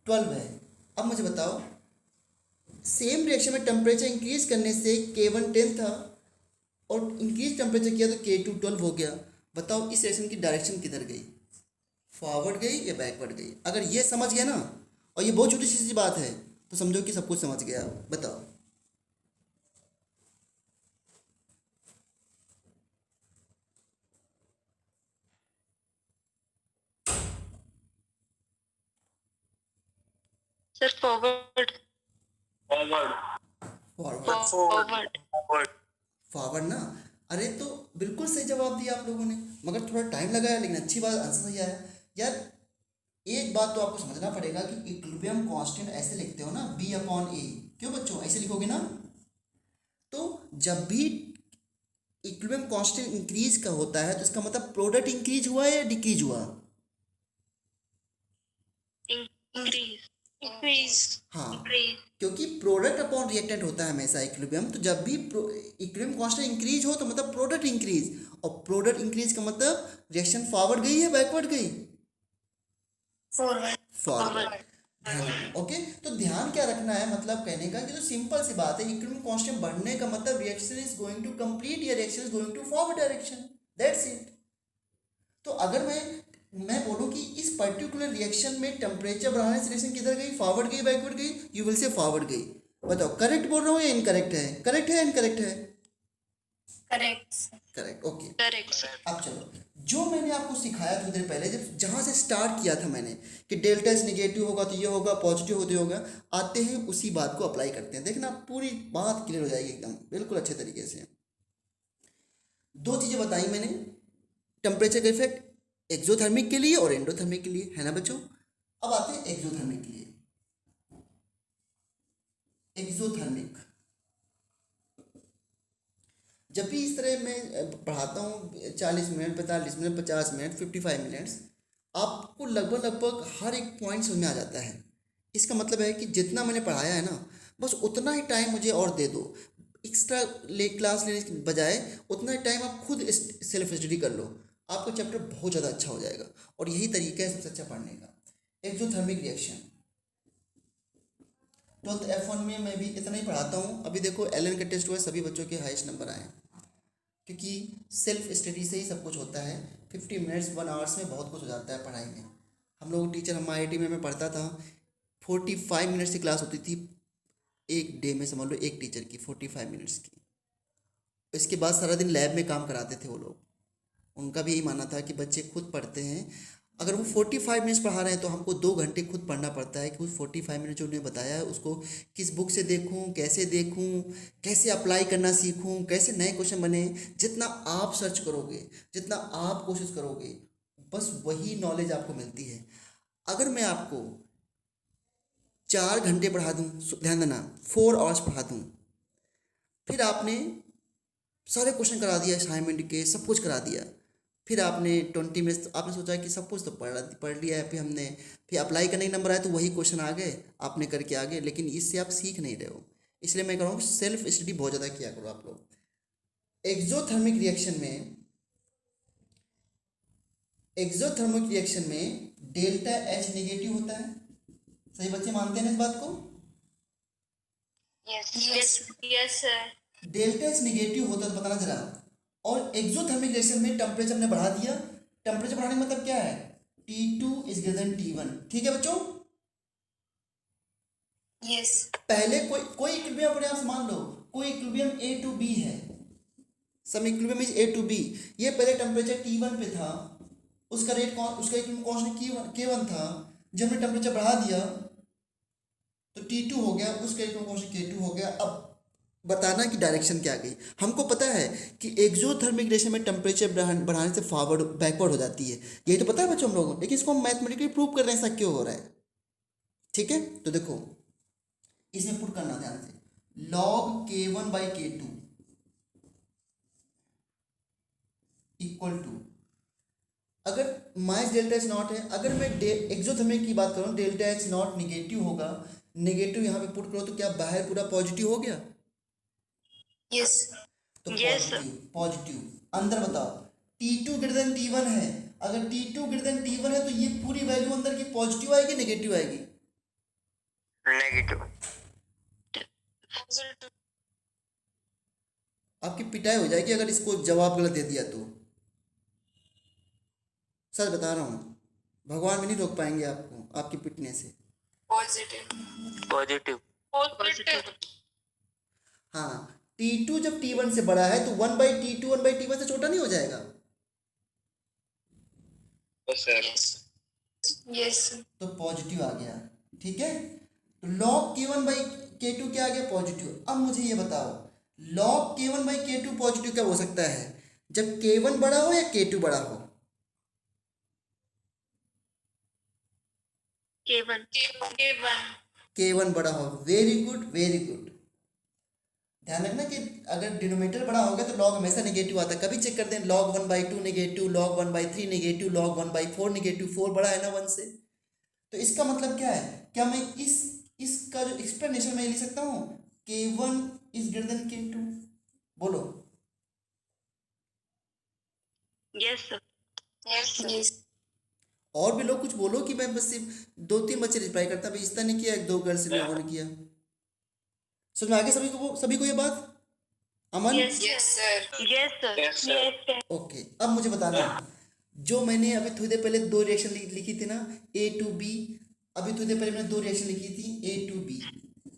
12 है, अब मुझे बताओ सेम रिएक्शन में टेम्परेचर इंक्रीज करने से K1 10 था और इंक्रीज टेम्परेचर किया तो K2 12 हो गया। बताओ इस रिएक्शन की डायरेक्शन किधर गई, फॉरवर्ड गई या बैकवर्ड गई? अगर ये समझ गया ना, और ये बहुत छोटी सी बात है, तो समझो कि सब कुछ समझ गया। बताओ sir forward forward forward forward ना? अरे तो बिल्कुल सही जवाब दिया आप लोगों ने, मगर थोड़ा टाइम लगाया, लेकिन अच्छी बात, आंसर सही आया। यार एक बात तो आपको समझना पड़ेगा कि इक्विलिब्रियम कांस्टेंट ऐसे लिखते हो ना, B अपॉन ए, क्यों बच्चों ऐसे लिखोगे ना? तो जब भी इक्विलिब्रियम कांस्टेंट इंक्रीज का होता है तो इसका मतलब प्रोडक्ट इंक्रीज हुआ है या डिक्रीज हुआ? इंक्रीज हाँ, क्योंकि प्रोडक्ट अपॉन रिएक्टेंट होता है हमेशा इक्विलिब्रियम, तो जब भी इक्विलिब्रियम कांस्टेंट इंक्रीज हो तो मतलब प्रोडक्ट इंक्रीज, और प्रोडक्ट इंक्रीज का मतलब रिएक्शन फॉरवर्ड गई है बैकवर्ड गई? फॉरवर्ड। फॉरवर्ड। ओके, तो ध्यान क्या रखना है, मतलब कहने का कि तो सिंपल सी बात है, इक्विलिब्रियम कांस्टेंट बढ़ने का मतलब reaction is going to complete या reaction is going to forward direction, that's it. तो अगर मैं बोलूं कि इस पर्टिकुलर रिएक्शन में टेम्परेचर बढ़ाने से रिएक्शन किधर गई, फॉरवर्ड गई बैकवर्ड गई? यू विल से फॉरवर्ड गई। बताओ करेक्ट बोल रहा हूँ या इनकरेक्ट है? करेक्ट है इनकरेक्ट है? Correct. Correct, okay. Correct sir. अब चलो, जो मैंने आपको सिखाया थोड़ी देर पहले, जब जहाँ से स्टार्ट किया था मैंने कि डेल्टा एस नेगेटिव होगा तो ये होगा, पॉजिटिव होते होगा, आते हैं उसी बात को अप्लाई करते हैं, देखना पूरी बात क्लियर हो जाएगी एकदम बिल्कुल अच्छे तरीके से। दो चीज़ें बताई मैंने, टेम्परेचर का इफेक्ट एक्सोथर्मिक के लिए और एंडोथर्मिक के लिए, है ना बच्चों? अब आते हैं एक्सोथर्मिक के लिए। एक्सोथर्मिक जब भी इस तरह मैं पढ़ाता हूँ 40 मिनट 45 मिनट 50 मिनट 55 मिनट्स, आपको लगभग हर एक पॉइंट समझ में आ जाता है। इसका मतलब है कि जितना मैंने पढ़ाया है ना, बस उतना ही टाइम मुझे और दे दो, एक्स्ट्रा क्लास लेने के बजाय उतना ही टाइम आप खुद सेल्फ स्टडी कर लो, आपका चैप्टर बहुत ज़्यादा अच्छा हो जाएगा। और यही तरीका है सबसे अच्छा पढ़ने का। एक्सोथर्मिक रिएक्शन 12th F1 में मैं भी इतना ही पढ़ाता हूँ। अभी देखो एलन का टेस्ट हुआ है, सभी बच्चों के हाईएस्ट नंबर आए, क्योंकि सेल्फ स्टडी से ही सब कुछ होता है। 50 मिनट्स 1 आवर्स में बहुत कुछ हो जाता है पढ़ाई में। हम लोग टीचर, हम IIT में मैं पढ़ता था, 45 मिनट्स की क्लास होती थी एक डे में, समझ लो एक टीचर की 45 मिनट्स की। इसके बाद सारा दिन लैब में काम कराते थे वो लोग। उनका भी यही मानना था कि बच्चे खुद पढ़ते हैं, अगर वो 45 मिनट्स पढ़ा रहे हैं तो हमको 2 घंटे खुद पढ़ना पड़ता है कि उस 45 मिनट जो उन्होंने बताया है उसको किस बुक से देखूं, कैसे अप्लाई करना सीखूं, कैसे नए क्वेश्चन बने। जितना आप सर्च करोगे, जितना आप कोशिश करोगे, बस वही नॉलेज आपको मिलती है। अगर मैं आपको 4 घंटे पढ़ा दूं, ध्यान देना 4 आवर्स पढ़ा दूं, फिर आपने सारे क्वेश्चन करा दिया, असाइनमेंट के सब कुछ करा दिया, फिर आपने 20 मिनट्स आपने सोचा कि सब कुछ तो पढ़ लिया है, फिर अप्लाई करने के नंबर आए तो वही क्वेश्चन आ गए, आपने करके आ गए, लेकिन इससे आप सीख नहीं रहे हो। इसलिए मैं कह रहा हूँ सेल्फ स्टडी बहुत ज़्यादा किया करो आप लोग। एक्सोथर्मिक रिएक्शन में डेल्टा H नेगेटिव होता है, सही बच्चे मानते हैं इस बात को? Yes sir. Delta H negative होता है तो बताना जरा। और एक्सोथर्मिक रिएक्शन में टेम्परेचर हमने बढ़ा दिया, टेम्परेचर बढ़ाने का मतलब क्या है, T2 is greater then T1, ठीक है बच्चों? यस। पहले कोई इक्विलिब्रियम अपने आप से मान लो, कोई इक्विलिब्रियम A to B है, some equilibrium is A to B। ये पहले टेम्परेचर T1 पे था, उसका इक्विलिब्रियम कांस्टेंट K1 था, जब हमने टेम्परेचर बढ़ा दिया तो T2 हो गया, उसका इक्विलिब्रियम कांस्टेंट K2 हो गया। अब बताना कि डायरेक्शन क्या गई। हमको पता है कि एक्सोथर्मिक रिएक्शन में टेम्परेचर बढ़ाने से फॉरवर्ड बैकवर्ड हो जाती है, यही तो पता है बच्चों हम लोगों को, लेकिन इसको हम मैथमेटिकली प्रूव कर रहे हैं ऐसा क्यों हो रहा है। ठीक है, तो देखो इसमें पुट करना ध्यान से, log K1/K2 इक्वल टू, अगर माइनस डेल्टा एच नॉट है, अगर मैं एक्सोथर्मिक की बात करूँ, डेल्टा एच नॉट निगेटिव होगा, निगेटिव यहाँ पे पुट करो तो क्या बाहर पूरा पॉजिटिव हो गया, यस तो Yes, पॉजिटिव पॉजिटिव अंदर बताओ। T2 ग्रेटर देन T1 है, अगर T2 ग्रेटर देन T1 है तो ये पूरी वैल्यू अंदर की पॉजिटिव आएगी नेगेटिव आएगी, नेगेटिव। आपकी पिटाई हो जाएगी अगर इसको जवाब गलत दे दिया तो, सच बता रहा हूँ, भगवान भी नहीं रोक पाएंगे आपको आपकी पिटने से। पॉजिटिव। positive. हाँ, T2 जब T1 से बड़ा है तो 1/T2 1/T1 से छोटा नहीं हो जाएगा, यस तो पॉजिटिव आ गया। ठीक है, तो log K1/K2 क्या आ गया, पॉजिटिव। अब मुझे ये बताओ, log K1/K2 पॉजिटिव कब हो सकता है, जब K1 बड़ा हो या K2 बड़ा हो। K1. K1 बड़ा हो, वेरी गुड वेरी गुड। ध्यान रखना कि अगर डिनोमिनेटर बड़ा होगा तो log हमेशा नेगेटिव आता है, कभी चेक कर दें, log 1/2 negative, log 1/3 negative, log 1/4 negative, 4 बड़ा है ना 1 से। तो इसका मतलब क्या है, क्या मैं इसका जो एक्सप्लेनेशन मैं लिख सकता हूँ, K1 is greater than K2, बोलो। Yes, sir. यस और भी लोग कुछ बोलो कि मैं बस सिर्फ 2-3 बच्चे रिप्लाई करता, भाई इसका नहीं किया, 1-2 गर्ल्स ने और किया। समझ में आगे सभी को ये बात, अमन। Yes, sir Yes, sir. Yes, sir. Okay, अब मुझे बताना, जो मैंने अभी थोड़ी देर पहले 2 रिएक्शन लिखी थी ना, A to B, अभी थोड़ी देर पहले मैंने 2 रिएक्शन लिखी थी A to B,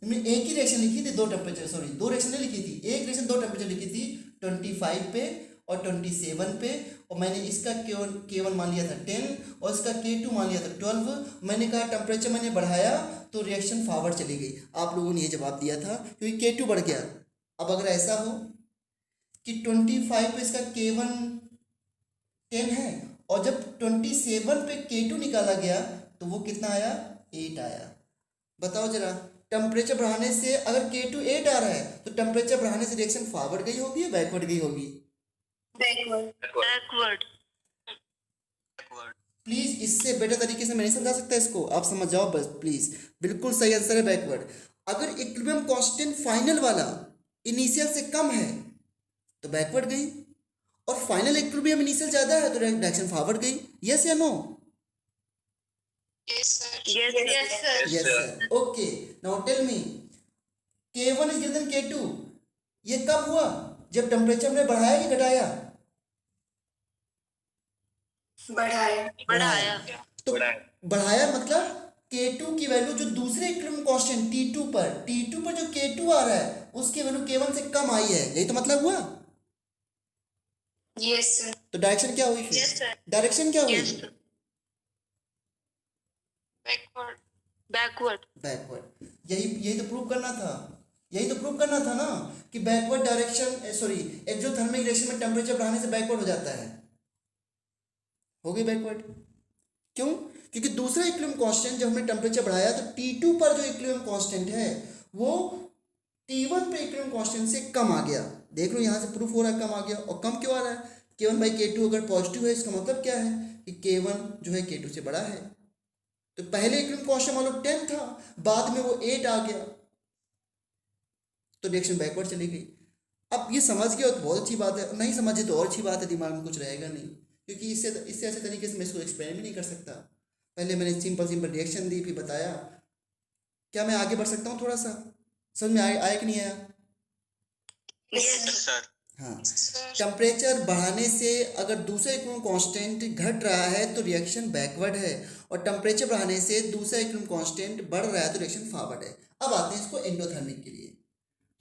मैंने एक ही रिएक्शन लिखी थी, 2 टेम्परेचर, सॉरी 2 रिएक्शन नहीं लिखी थी, एक रिएक्शन 2 टेम्परेचर लिखी थी, 25 पे और 27 पे, और मैंने इसका K1 मान लिया था 10 और इसका K2 मान लिया था 12। मैंने कहा टेम्परेचर मैंने बढ़ाया तो रिएक्शन फॉरवर्ड चली गई, आप लोगों ने ये जवाब दिया था क्योंकि K2 बढ़ गया। अब अगर ऐसा हो कि 25 पे इसका K1 10 है और जब 27 पे K2 निकाला गया तो वो कितना आया, 8 आया। बताओ जरा, टेम्परेचर बढ़ाने से अगर K2 8 आ रहा है तो टेम्परेचर बढ़ाने से रिएक्शन फॉरवर्ड गई होगी या बैकवर्ड गई होगी, Backward. प्लीज इससे बेटर तरीके से मैं नहीं समझा सकता इसको, आप समझ जाओ बस प्लीज, बिल्कुल सही आंसर है बैकवर्ड। अगर इक्विलिब्रियम कांस्टेंट फाइनल वाला इनिशियल से कम है तो बैकवर्ड गई, और फाइनल इक्विलिब्रियम इनिशियल ज्यादा है तो डायरेक्शन फॉरवर्ड गई, यस या no. Yes, sir. Yes sir, okay. Now tell me, K1 is greater than K2, ये कब हुआ, जब टेम्परेचर हमने बढ़ाया कि घटाया, बढ़ाया तो बढ़ाया मतलब K2 की वैल्यू जो दूसरे इक्विलिब्रियम कांस्टेंट T2 पर जो K2 आ रहा है उसकी वैल्यू K1 से कम आई है, यही तो मतलब हुआ। यस तो डायरेक्शन क्या हुई Yes, फिर, sir. डायरेक्शन क्या हुई, Yes, sir. Backward. बैकवर्ड। यही तो प्रूव करना था, यही तो प्रूव करना था ना कि backward direction, sorry exothermic reaction में टेम्परेचर बढ़ाने से बैकवर्ड हो जाता है, हो गई बैकवर्ड। क्यों, क्योंकि दूसरा इक्विलिब्रियम कांस्टेंट जब हमने टेम्परेचर बढ़ाया तो T2 पर जो इक्विलिब्रियम कांस्टेंट है वो T1 पे इक्विलिब्रियम कांस्टेंट से कम आ गया। देख लो यहाँ से प्रूफ हो रहा है कम आ गया, और कम क्यों आ रहा है, K1/K2 अगर पॉजिटिव है इसका मतलब क्या है कि K1 जो है K2 से बड़ा है। तो पहले इक्विलिब्रियम कांस्टेंट मान लो 10 था, बाद में वो 8 आ गया, तो रिएक्शन बैकवर्ड चली गई। अब ये समझ गए तो बहुत अच्छी बात है, नहीं समझे तो और अच्छी बात है, दिमाग में कुछ रहेगा नहीं, क्योंकि इससे ऐसे तरीके से मैं इसको एक्सप्लेन भी नहीं कर सकता। पहले मैंने सिंपल रिएक्शन दी फिर बताया, क्या मैं आगे बढ़ सकता हूँ थोड़ा सा, समझ में आया कि नहीं आया। Yes, sir. हाँ, टेम्परेचर बढ़ाने से अगर दूसरा इक्विलिब्रियम कांस्टेंट घट रहा है तो रिएक्शन बैकवर्ड है, और टेम्परेचर बढ़ाने से दूसरा इक्विलिब्रियम कांस्टेंट बढ़ रहा है तो रिएक्शन फॉरवर्ड है। अब आते हैं इसको एंडोथर्मिक के लिए,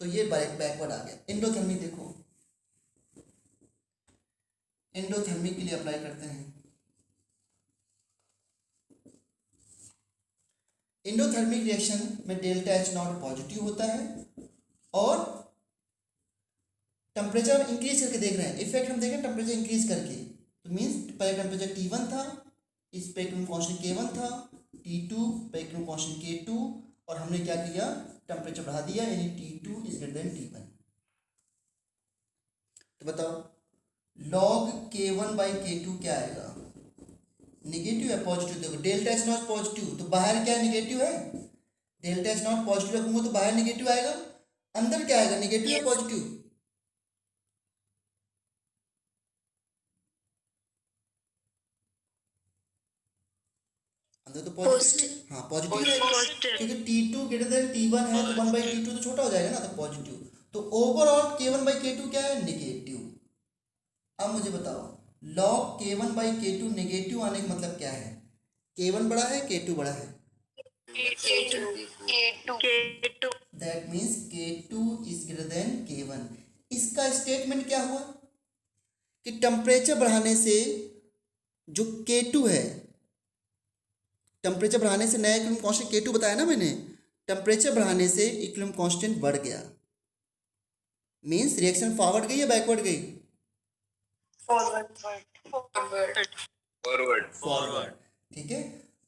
तो ये बैकवर्ड आ गया। एंडोथर्मिक देखो, एंडोथर्मिक के लिए अप्लाई करते हैं। एंडोथर्मिक रिएक्शन में डेल्टा एच नॉट पॉजिटिव होता है और टेम्परेचर इंक्रीज करके देख रहे हैं, इफेक्ट हम देख रहे हैं टेम्परेचर इंक्रीज करके, तो मीन्स पहले टेम्परेचर T1 था, इस पे इक्विलिब्रियम कांस्टेंट K1 था, T2 पे इक्विलिब्रियम कांस्टेंट K2 और हमने क्या किया, टेम्परेचर बढ़ा दिया, यानी T2 is greater then T1। तो बताओ log K1 बाई K2 क्या आएगा, निगेटिव है पॉजिटिव, देखो डेल्टा एच नॉट पॉजिटिव तो बाहर क्या निगेटिव है, डेल्टा एच नॉट पॉजिटिव रखूंगा तो बाहर निगेटिव आएगा, अंदर क्या आएगा, निगेटिव या पॉजिटिव, अंदर तो पॉजिटिव, हाँ पॉजिटिव रहेगा, Positive. क्योंकि T2 ग्रेटर देन T1 है तो 1 बाई T2 तो छोटा हो जाएगा ना, तो पॉजिटिव, तो ओवरऑल K1 बाई K2 क्या है, निगेटिव। अब मुझे बताओ log K1 by K2 negative आने का मतलब क्या है, K1 बड़ा है K2 बड़ा है, K2. That means K2 is greater then K1। इसका स्टेटमेंट क्या हुआ कि टेम्परेचर बढ़ाने से जो K2 है, टेम्परेचर बढ़ाने से नया इक्विलिब्रियम कांस्टेंट K2 बताया ना मैंने, टेम्परेचर बढ़ाने से इक्विलिब्रियम कांस्टेंट बढ़ गया, मीन्स रिएक्शन फॉरवर्ड गई या बैकवर्ड गई, फॉरवर्ड। ठीक है,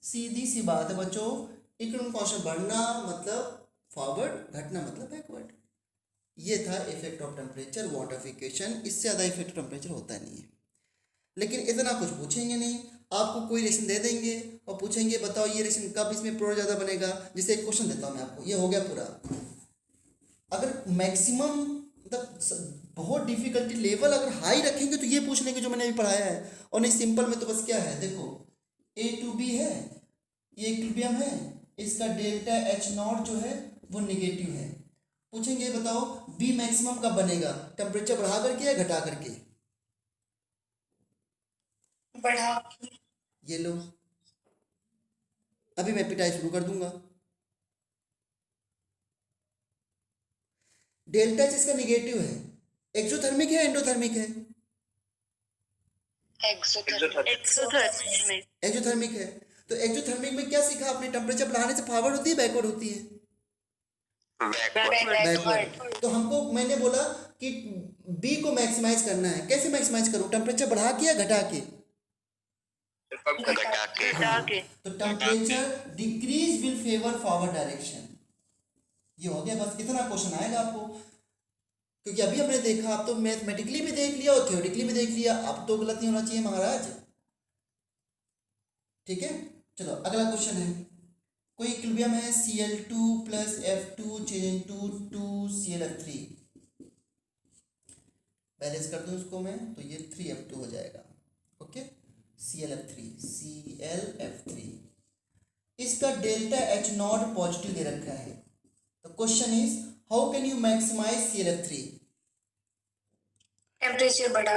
सीधी सी बात है बच्चों, इक्विलिब्रियम कांस्टेंट बढ़ना मतलब फॉरवर्ड, घटना मतलब बैकवर्ड। ये था इफेक्ट ऑफ टेम्परेचर वाटरिफिकेशन, इससे ज़्यादा इफेक्ट ऑफ टेम्परेचर होता नहीं है। लेकिन इतना कुछ पूछेंगे नहीं, आपको कोई रिएक्शन दे देंगे और पूछेंगे बताओ ये रिएक्शन कब इसमें प्रोडक्ट ज़्यादा बनेगा, जैसे एक क्वेश्चन देता हूँ मैं आपको, ये हो गया पूरा। अगर मैक्सिमम मतलब बहुत डिफिकल्टी लेवल अगर हाई रखेंगे तो ये पूछ लेंगे जो मैंने अभी पढ़ाया है, और नहीं सिंपल में तो बस क्या है, देखो A2B है, ये इक्विलिब्रियम है, इसका डेल्टा एच नॉट जो है वो निगेटिव है, पूछेंगे बताओ बी मैक्सिमम कब बनेगा, टेम्परेचर बढ़ा करके या घटा करके, बढ़ा। ये लो अभी मैं पिटाई शुरू कर दूंगा। डेल्टा एच इसका निगेटिव है, एक्सोथर्मिक है एंडोथर्मिक है, Exothermic. एक्सोथर्मिक है, तो एक्सोथर्मिक में क्या सीखा आपने, टेम्परेचर बढ़ाने से फॉरवर्ड होती है बैकवर्ड होती है, बैकवर्ड। तो हमको मैंने बोला कि बी को मैक्सिमाइज करना है, कैसे मैक्सिमाइज करूं, टेम्परेचर बढ़ा के या घटा के, घटा के. तो temperature decrease will favour forward direction. ये हो गया, बस इतना क्वेश्चन आएगा आपको, क्योंकि अभी हमने देखा, आप तो मैथमेटिकली भी देख लिया और थ्योरेटिकली भी देख लिया, अब तो गलत नहीं होना चाहिए महाराज। ठीक है, चलो अगला क्वेश्चन है, कोई इक्विलिब्रियम है Cl2 plus F2 change into 2ClF3, balance कर दूं इसको मैं तो ये 3F2 हो जाएगा, ओके, ClF3, इसका डेल्टा एच नॉट पॉजिटिव दे रखा है, तो question is how can you maximise ClF3, temperature बढ़ा।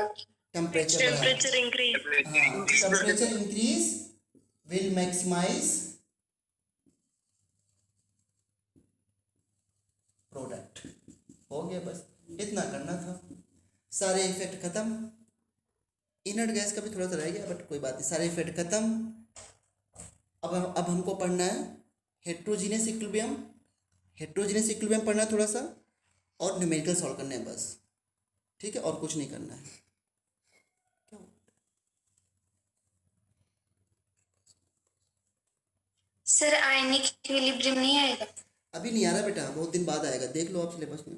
Temperature increase. हाँ, temperature increase will maximise product. हो गया, बस इतना करना था, सारे इफेक्ट खत्म, इनर्ट गैस का भी थोड़ा सा रह गया बट कोई बात नहीं, सारे इफेक्ट खत्म। अब हमको पढ़ना है हेट्रोजीनियस इक्विलिब्रियम पढ़ना है थोड़ा सा, और न्यूमेरिकल सॉल्व करने हैं बस, ठीक है, और कुछ नहीं करना है। सर आयनिक इक्विलिब्रियम नहीं आएगा? अभी नहीं आ रहा बेटा, बहुत दिन बाद आएगा, देख लो आप सिलेबस में।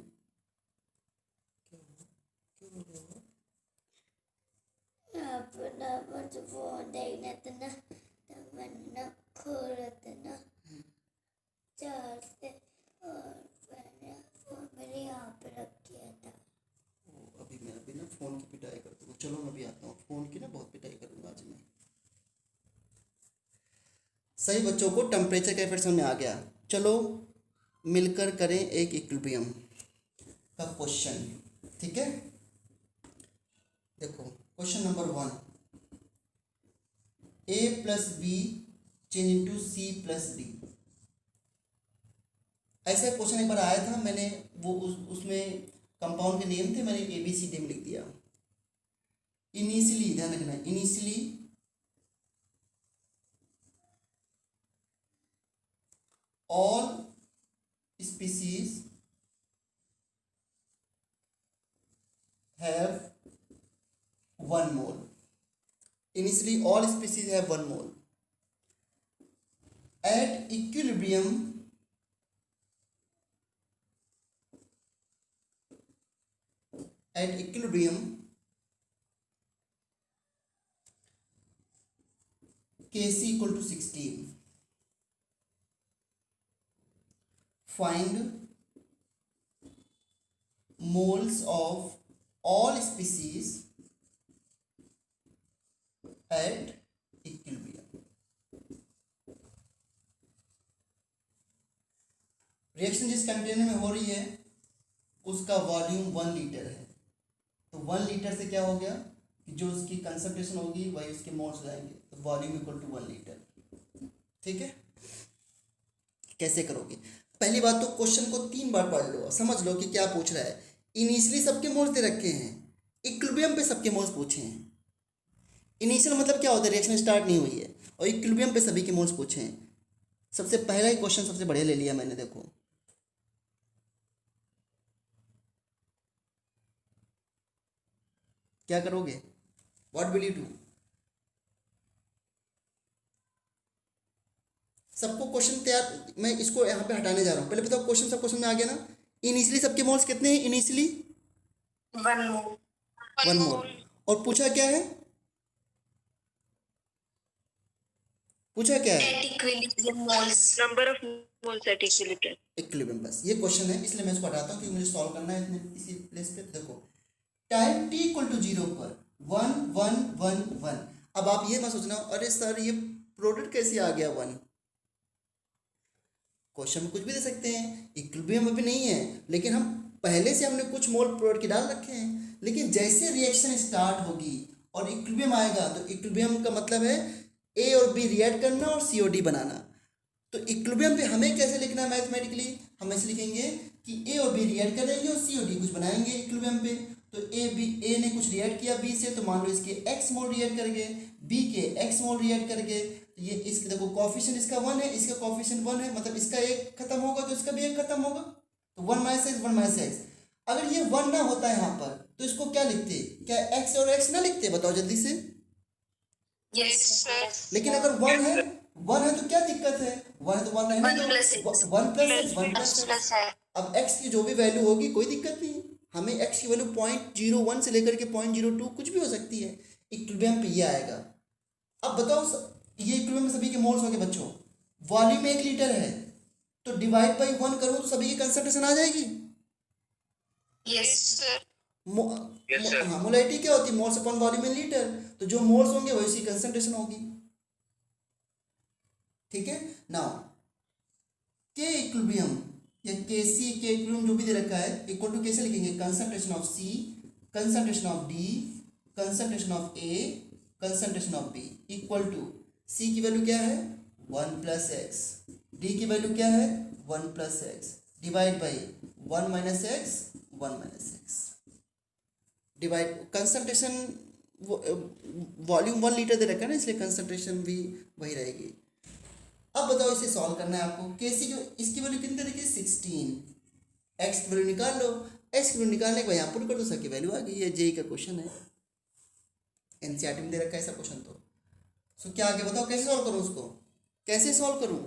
अपना मुझे फोन देखना था ना, तो मैंने खोला था ना चार्ज से, और मैंने फोन मेरे यहाँ पे रख दिया था। अभी मैं ना फ़ोन की पिटाई कर दूँगा, चलो मैं भी आता हूँ, फ़ोन की ना बहुत पिटाई करूँगा आज मैं। सही बच्चों को टेम्परेचर का इफेक्ट समझ में आ गया, चलो मिलकर करें एक इक्विलिब्रियम का क्वेश्चन, ठीक है। देखो question number 1, A plus B change into C plus D, ऐसा क्वेश्चन एक बार आया था, मैंने वो उसमें कंपाउंड के नेम थे, मैंने ABCD में लिख दिया। इनिशियली ध्यान रखना, initially all species have 1 mole. Initially all species have 1 mole. At equilibrium Kc equal to 16. Find moles of all species at equilibrium. Reaction जिस कंटेनर में हो रही है उसका वॉल्यूम 1 लीटर है, तो 1 लीटर से क्या हो गया कि जो उसकी कंसंट्रेशन होगी वही उसके मोल्स हो जाएंगे, तो वॉल्यूम इक्वल टू 1 लीटर। ठीक है, कैसे करोगे? पहली बात तो क्वेश्चन को 3 बार पढ़ लो, समझ लो कि क्या पूछ रहा है। इनिशियली सबके मोल्स दे रखे हैं, इक्विलिब्रियम पे सबके मोल्स पूछे हैं। इनिशियल मतलब क्या होता है, रिएक्शन स्टार्ट नहीं हुई है, और इक्विलिब्रियम पे सभी के मोल्स पूछे हैं। सबसे पहला ही क्वेश्चन सबसे बढ़िया ले लिया मैंने, देखो क्या करोगे, व्हाट विल यू डू? सबको क्वेश्चन तैयार, मैं इसको यहाँ पे हटाने जा रहा हूँ। पहले बताओ क्वेश्चन, सब क्वेश्चन में आ गया ना? इनिशियली सबके मोल्स कितने हैं? इनिशियली 1 मोल। 1 मोल। और पूछा क्या है? पूछा क्या है? At equilibrium moles. Number of moles at equilibrium. Equilibrium, बस ये क्वेश्चन है, इसलिए मैं इसको हटाता हूँ क्योंकि मुझे सॉल्व करना है इसी प्लेस पे। देखो टाइम t इक्वल टू 0 पर 1 1 1 1। अब आप ये मत सोचना अरे सर ये प्रोडक्ट कैसे आ गया 1। क्वेश्चन में कुछ भी दे सकते हैं, इक्विलिब्रियम में भी नहीं है, लेकिन हम पहले से हमने कुछ मोल प्रोडक्ट के डाल रखे हैं। लेकिन जैसे रिएक्शन स्टार्ट होगी और इक्विलिब्रियम आएगा, तो इक्विलिब्रियम का मतलब है ए और बी रिएक्ट करना और सी और डी बनाना। तो इक्विलिब्रियम पे हमें कैसे लिखना है मैथमेटिकली? हम ऐसे लिखेंगे कि ए और बी रिएक्ट करेंगे और सी और डी कुछ बनाएंगे इक्विलिब्रियम पे। तो ए ने कुछ रिएक्ट किया बी से, तो मान लो इसके एक्स मोल रिएक्ट करेंगे, बी के एक्स मोल रिएक्ट करके, तो ये इसके देखो कॉफिशिएंट इसका 1 है, इसका कॉफिशिएंट 1 है, मतलब इसका एक खत्म होगा तो इसका भी एक खत्म होगा, तो 1 माइनस एक्स 1 माइनस एक्स। अगर ये 1 ना होता है यहाँ पर तो इसको क्या लिखते? क्या एक्स और एक्स ना लिखते? बताओ जल्दी से। Yes, sir. लेकिन अगर 1 है तो क्या दिक्कत है? 1 है तो 1 रहने 1 दो, plus x. 1 plus X 1 plus X x. plus है। अब x की जो भी वैल्यू होगी कोई दिक्कत नहीं, हमें x की वैल्यू 0.01 से लेकर के 0.02 कुछ भी हो सकती है। इक्विलिब्रियम पे ये आएगा। अब बताओ ये इक्विलिब्रियम में सभी के मोल्स होंगे बच्चों, वॉल्यूम 1 लीटर है, तो डिवाइड बाई 1 करूँ तो सभी की कंसंट्रेशन आ जाएगी। Yes, sir. हाँ, मोलैरिटी क्या होती है? Moles upon volume in litre, तो जो मोल्स होंगे वही उसकी कंसंट्रेशन होगी। ठीक है, नाउ के इक्विलिब्रियम या के सी के इक्विलिब्रियम जो भी दे रखा है इक्वल टू कैसे लिखेंगे? Concentration of C, concentration of D, concentration of A, concentration of B equal to C की वैल्यू क्या है 1 प्लस एक्स, डी की वैल्यू क्या है 1 plus X, divide by 1 minus X 1 minus X, divide concentration volume 1 litre दे रखा है ना, इसलिए कंसंट्रेशन भी वही रहेगी। अब बताओ इसे सॉल्व करना है आपको। कैसी जो इसकी वैल्यू कितनी तरीके 16, एक्स की वैल्यू निकाल लो, एक्स की वैल्यू निकालने के बाद यहाँ पुट कर दो, सबकी वैल्यू आ गई। ये जेई का क्वेश्चन है, एनसीईआरटी में दे रखा है ऐसा क्वेश्चन। तो सो क्या आगे बताओ कैसे सॉल्व करूँ उसको, कैसे सॉल्व करूँ?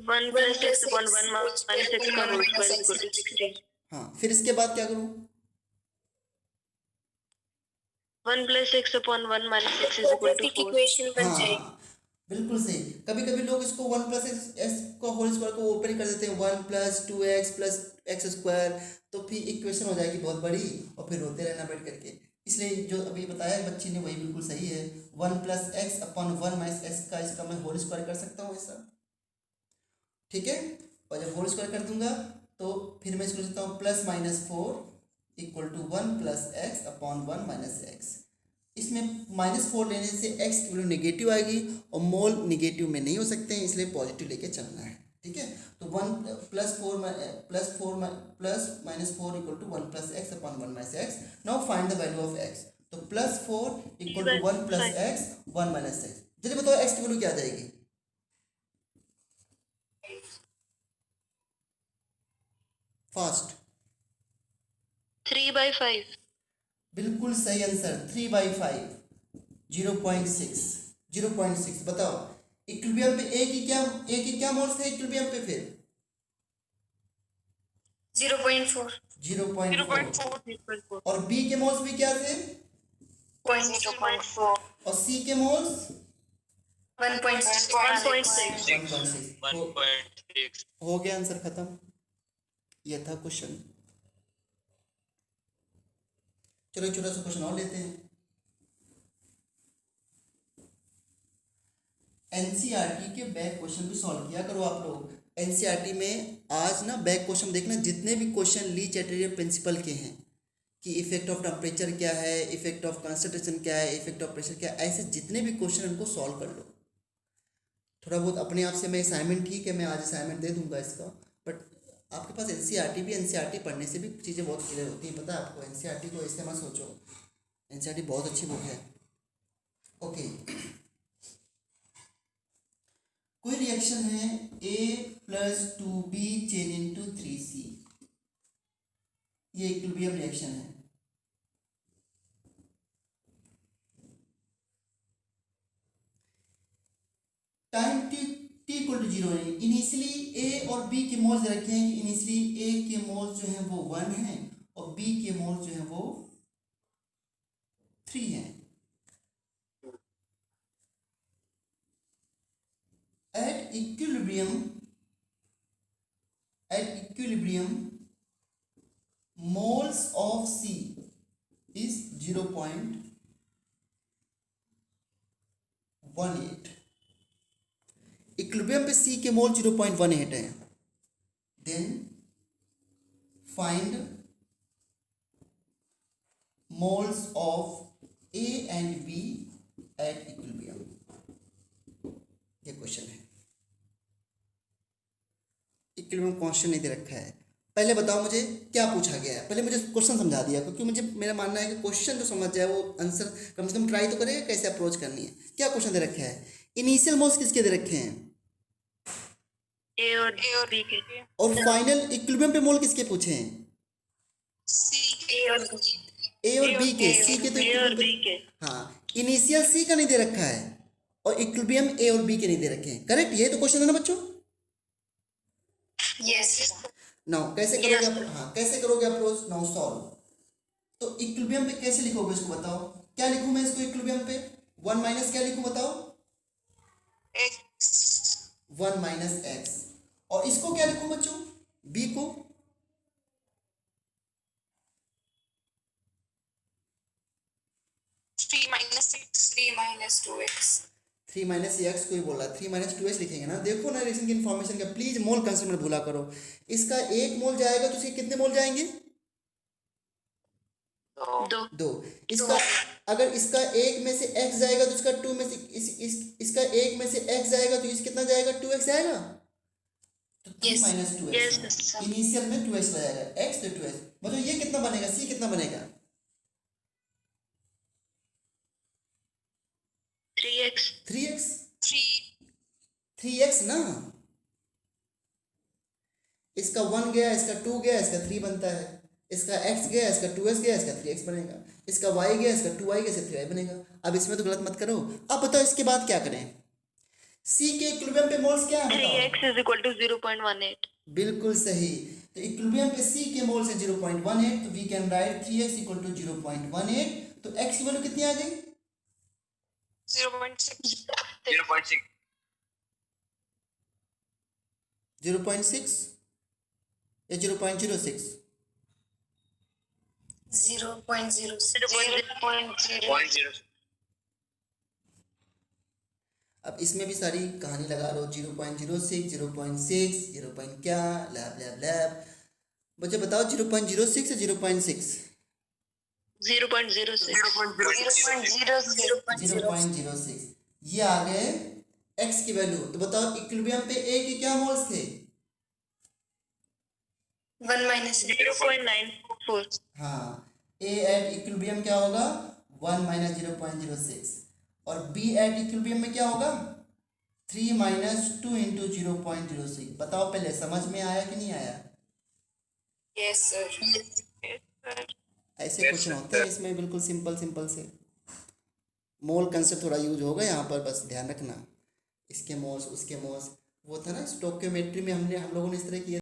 1 plus X upon 1 minus X का होल स्क्वायर इक्वल टू 16। हाँ, फिर इसके बाद क्या करूँ? 1 plus X upon 1 minus X is equal to 4। Equation बन हाँ जाएगी। बिल्कुल सही। कभी कभी लोग इसको 1 प्लस एक्स का होल स्क्वायर को ओपन ही कर देते हैं, 1 plus 2x plus x square, तो फिर इक्वेशन हो जाएगी बहुत बड़ी और फिर रोते रहना बैठ करके। इसलिए जो अभी बताया बच्ची ने वही बिल्कुल सही है। 1 plus X upon 1 minus X का इसका मैं होल स्क्वायर कर सकता हूँ ऐसा। ठीक है, और जब होल स्क्वायर कर दूंगा तो फिर मैं इसको लिख सकता हूँ plus minus 4 equal to 1 plus X upon 1 minus X. इसमें -4 लेने से x की वैल्यू नेगेटिव आएगी और मोल नेगेटिव में नहीं हो सकते हैं, इसलिए पॉजिटिव लेके चलना है। ठीक है, तो 1 plus minus 4 equal to 1 plus X upon 1 minus X. Now find the value of x। तो +4 equal to 1 plus X 1 minus X. जल्दी बताओ x की वैल्यू क्या आ जाएगी? फास्ट। 3/5। बिल्कुल सही आंसर, 3/5, 0.6, 0.6। बताओ इक्विलिब्रियम पे ए की क्या मोल्स थे इक्विलिब्रियम पे फिर? 0.4 0.4। और बी के मोल्स भी क्या थे? 0.4 और सी के मोल्स 1.6 1.6। हो गया आंसर खत्म। यह था क्वेश्चन। चलो एक छोटा सा क्वेश्चन और लेते हैं। एनसीईआरटी के बैक क्वेश्चन भी सॉल्व किया करो आप लोग। एनसीईआरटी में आज ना बैक क्वेश्चन देखना, जितने भी क्वेश्चन ली चैटर्जी प्रिंसिपल के हैं कि इफेक्ट ऑफ टेम्परेचर क्या है, इफेक्ट ऑफ कंसंट्रेशन क्या है, इफेक्ट ऑफ प्रेशर क्या है, ऐसे जितने भी क्वेश्चन उनको सॉल्व कर लो। थोड़ा बहुत अपने आप से मैं असाइनमेंट, ठीक है मैं आज असाइनमेंट दे दूंगा इसका, बट आपके पास एनसीईआरटी पढ़ने से भी चीज़ें बहुत क्लियर होती हैं। पता है आपको, एनसीईआरटी को ऐसे मत सोचो, एनसीईआरटी बहुत अच्छी बुक है। ओके, कोई रिएक्शन है A+2B चेंज इनटू 3C, ये इक्विलिब्रियम रिएक्शन है। टाइम t इक्वल टू 0 है। इनिशियली A और B के मोल्स रखे हैं कि इनिशियली A के मोल्स जो हैं वो 1 हैं और B के मोल्स जो हैं वो 3 हैं। At equilibrium moles of C is 0.18। Equilibrium पे C के मोल 0.18 है। Then find moles of A and B at equilibrium, ये क्वेश्चन है। इक्विलिब्रियम कांस्टेंट नहीं दे रखा है। पहले बताओ मुझे क्या पूछा गया है, पहले मुझे क्वेश्चन समझा दिया, क्योंकि मुझे मेरा मानना है कि क्वेश्चन जो समझ जाए वो आंसर कम से कम ट्राई तो करेगा कैसे अप्रोच करनी है। क्या क्वेश्चन दे रखा है? इनिशियल मोल्स किसके दे रखे हैं? ए और बी के। और फाइनल इक्विलिब्रियम पे मोल किसके पूछे हैं? A और ए और बी के। सी के तो ए और equilibrium बी पे- के। हाँ, इनिशियल सी का नहीं दे रखा है और इक्विलिब्रियम ए और बी के नहीं दे रखे हैं। करेक्ट, ये तो क्वेश्चन है ना बच्चों। यस नाउ कैसे करोगे आप? हाँ, कैसे करोगे अप्रोच? Now solve. तो इक्विलिब्रियम पे कैसे लिखोगे इसको बताओ। क्या लिखूं मैं इसको इक्विलिब्रियम पे? 1 माइनस क्या लिखूं बताओ? 1 माइनस एक्स। और इसको क्या लिखूं बच्चों? बी को 3 minus 2x। 3 माइनस एक्स कोई बोल रहा है 3 माइनस 2x लिखेंगे ना। देखो ना रिएक्शन की इन्फॉर्मेशन का, प्लीज मोल कंसेप्ट मत भूला करो। इसका एक मोल जाएगा तो इसके कितने मोल जाएंगे? 2। 2। इसका अगर इसका एक में से x जाएगा तो इसका 2 में से इसका एक में से x जाएगा तो इस कितना जाएगा? 2x जाएगा। तो 3 माइनस 2x Yes, इनिशियल में 2x जाएगा, x तो 2x। मतलब ये कितना बनेगा? c कितना बनेगा? 3x। 3x 3x ना। इसका 1 गया, इसका 2 गया, इसका 3 बनता है। इसका x गया, इसका 2x गया, इसका 3x बनेगा। इसका y गया, इसका 2y गया, इसका 3y बनेगा। अब इसमें तो गलत मत करो। अब बताओ इसके बाद क्या करें? C के इक्विलिब्रियम पे मोल्स क्या है बताओ? 3x is equal to 0.18। बिल्कुल सही। तो इक्विलिब्रियम पे C के मोल्स है 0.18, तो we can write 3x equal to 0.18। तो x की वैल्यू कितनी आ गई? 0.6 0.6 या 0.06? 0.06 अब इसमें भी सारी कहानी लगा लो, 0.06 0.6 0. क्या लैब लैब लैब। बच्चे बताओ 0.06 या 0.6? 0.06। 0.06। ये आ गए x की वैल्यू। तो बताओ इक्विलिब्रियम पे a के क्या मोल्स थे? 1 minus 0.94। हाँ, a एट इक्विलिब्रियम क्या होगा? 1 माइनस 0.06। और b एट इक्विलिब्रियम में क्या होगा? 3 माइनस 2 इंटू 0.06। बताओ पहले समझ में आया कि नहीं आया? Yes sir. ऐसे क्वेश्चन होते हैं इसमें, बिल्कुल सिंपल सिंपल से। मोल कंसेप्ट थोड़ा यूज होगा यहाँ पर, बस ध्यान रखना। इसके मोल्स उसके मोल्स, वो था ना स्टोकियोमेट्री में हम लोगों ने इस तरह किया।